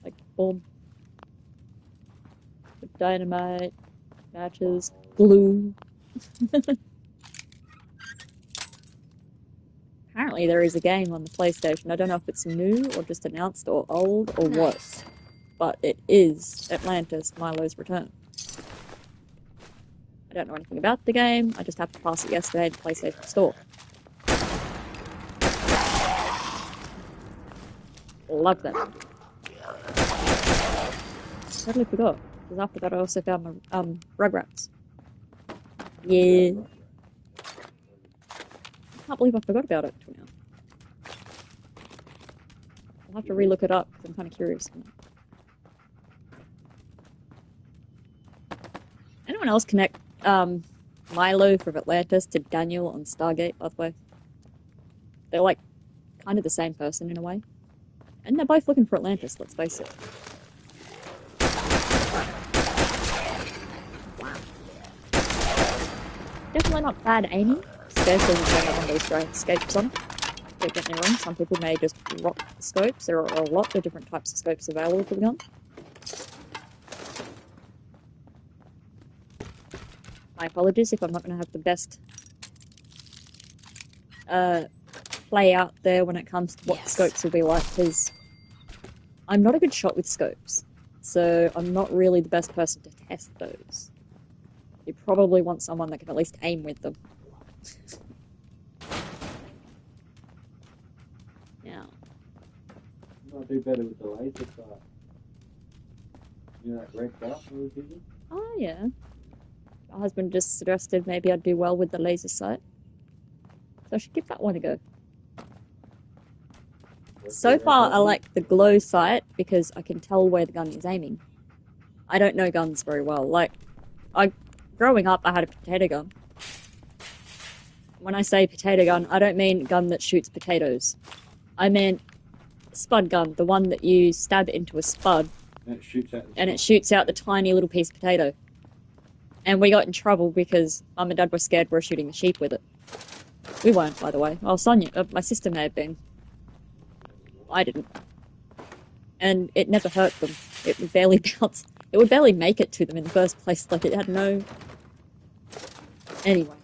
Like, bomb. Dynamite, matches, glue. Apparently there is a game on the PlayStation. I don't know if it's new or just announced or old or what. But it is Atlantis, Milo's Return. I don't know anything about the game. I just happened to pass it yesterday at the PlayStation Store. Love that. Totally forgot. Because after that I also found my Rugrats. Yeah. I can't believe I forgot about it until now. I'll have to relook it up because I'm kind of curious. Anyone else connect Milo from Atlantis to Daniel on Stargate, by the way? They're like kind of the same person in a way. And they're both looking for Atlantis, let's face it. Definitely not bad aiming, especially when you have one of those giant scopes on it. Don't get me wrong, some people may just rock the scopes. There are a lot of different types of scopes available for the gun. My apologies if I'm not going to have the best play out there when it comes to what scopes will be like, because I'm not a good shot with scopes, so I'm not really the best person to test those. You probably want someone that can at least aim with them. Now. You might do better with the laser sight. You know that red dot we were using? Oh, yeah. My husband just suggested maybe I'd do well with the laser sight. So I should give that one a go. So far, I like the glow sight because I can tell where the gun is aiming. I don't know guns very well. Like, growing up, I had a potato gun. When I say potato gun, I don't mean gun that shoots potatoes. I mean spud gun, the one that you stab into a spud and it shoots out the tiny little piece of potato. And we got in trouble because Mum and Dad were scared we were shooting the sheep with it. We weren't, by the way. Oh, Sonia, my sister may have been. I didn't. And it never hurt them. It would barely bounce. It would barely make it to them in the first place. Like, it had no... Anyway.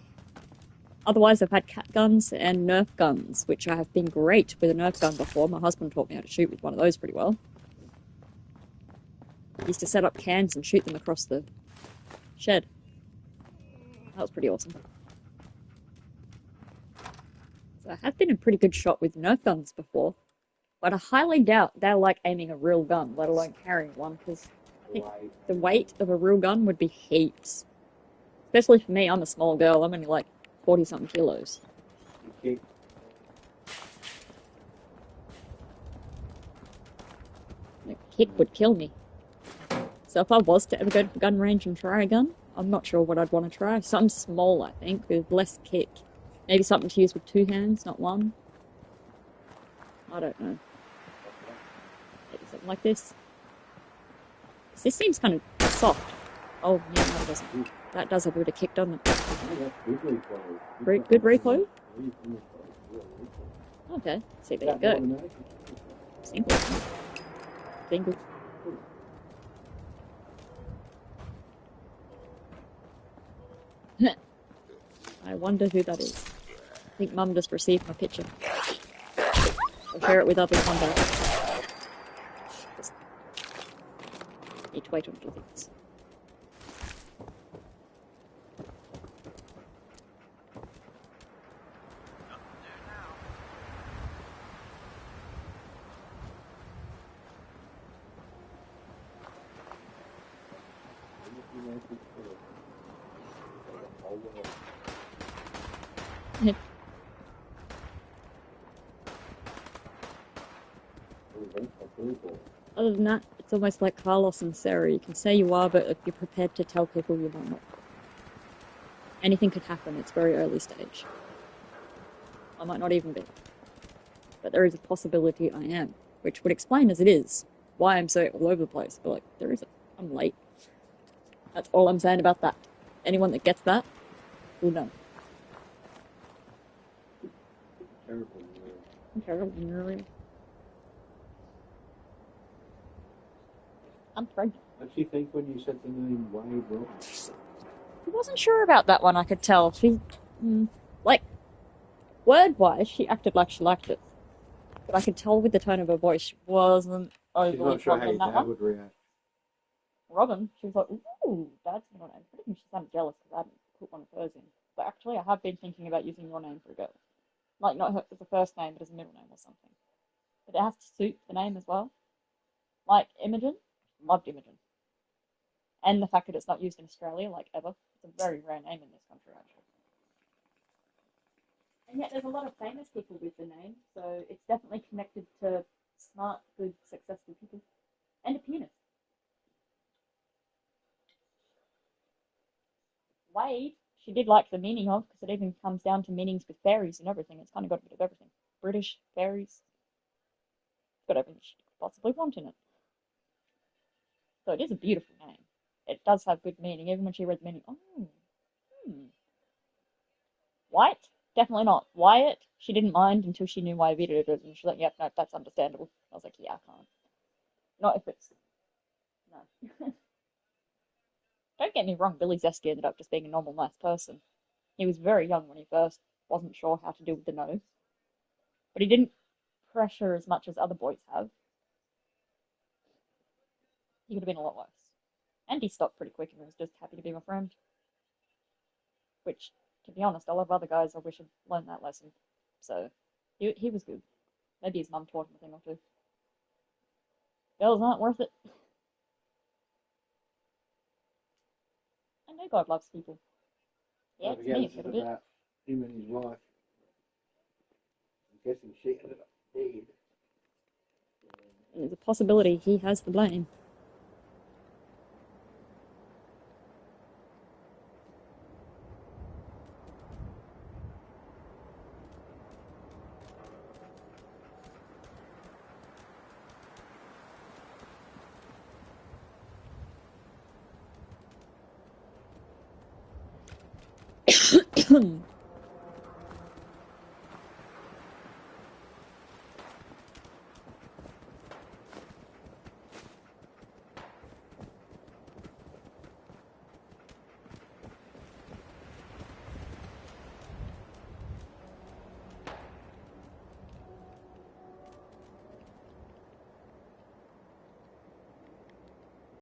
Otherwise, I've had cat guns and Nerf guns, which I have been great with a Nerf gun before. My husband taught me how to shoot with one of those pretty well. I used to set up cans and shoot them across the shed. That was pretty awesome. So I have been a pretty good shot with Nerf guns before, but I highly doubt they're like aiming a real gun, let alone carrying one, because I think the weight of a real gun would be heaps. Especially for me, I'm a small girl. I'm only like 40-something kilos. Okay. A kick would kill me. So if I was to ever go to the gun range and try a gun, I'm not sure what I'd want to try. Something small, I think, with less kick. Maybe something to use with 2 hands, not 1. I don't know. Maybe something like this. This seems kind of soft. Oh, yeah, no, it doesn't. That does have a bit of kick, doesn't it? Good recoil? Okay, see, there you go. Simple. Simple. I wonder who that is. I think Mum just received my picture. I'll share it with other contacts. Just need to wait on 2 things. Other than that, it's almost like Carlos and Sarah. You can say you are, but if you're prepared to tell people you might not. Anything could happen. It's very early stage. I might not even be. But there is a possibility I am, which would explain as it is why I'm so all over the place. But like, I'm late. That's all I'm saying about that. Anyone that gets that will know. Terrible, really. I'm pregnant. What did she think when you said the name Wade Robbins? I wasn't sure about that one, I could tell. Like, word-wise, she acted like she liked it. But I could tell with the tone of her voice, she wasn't overly She's not sure how fond your on that dad one. would react. Robin, she was like, ooh, Dad's middle name. I think she sounded jealous because I hadn't put one of hers in. But actually, I have been thinking about using your name for a girl. Like, not her, as a first name, but as a middle name or something. But it has to suit the name as well. Like Imogen, loved Imogen. And the fact that it's not used in Australia, like ever. It's a very rare name in this country, actually. And yet there's a lot of famous people with the name, so it's definitely connected to smart, good, successful people. And a pianist. Wade, she did like the meaning of, because it even comes down to meanings with fairies and everything. It's kind of got a bit of everything. British, fairies. It's got everything she could possibly want in it. So it is a beautiful name. It does have good meaning, even when she read the meaning. Oh, White? Definitely not. Wyatt, she didn't mind until she knew why Vita did it, and she's like, yep, no, that's understandable. I was like, yeah, I can't. Not if it's... No. Don't get me wrong, Billy Zesky ended up just being a normal, nice person. He was very young when he first wasn't sure how to deal with the nose. But he didn't pressure as much as other boys have. He could have been a lot worse. And he stopped pretty quick and was just happy to be my friend. Which, to be honest, a lot of other guys I wish had learned that lesson. So, he was good. Maybe his mum taught him a thing or two. Girls aren't worth it. I know God loves people. Yeah, it's me, a bit. About him and his wife. I'm guessing she ended up dead. There's a possibility he has the blame.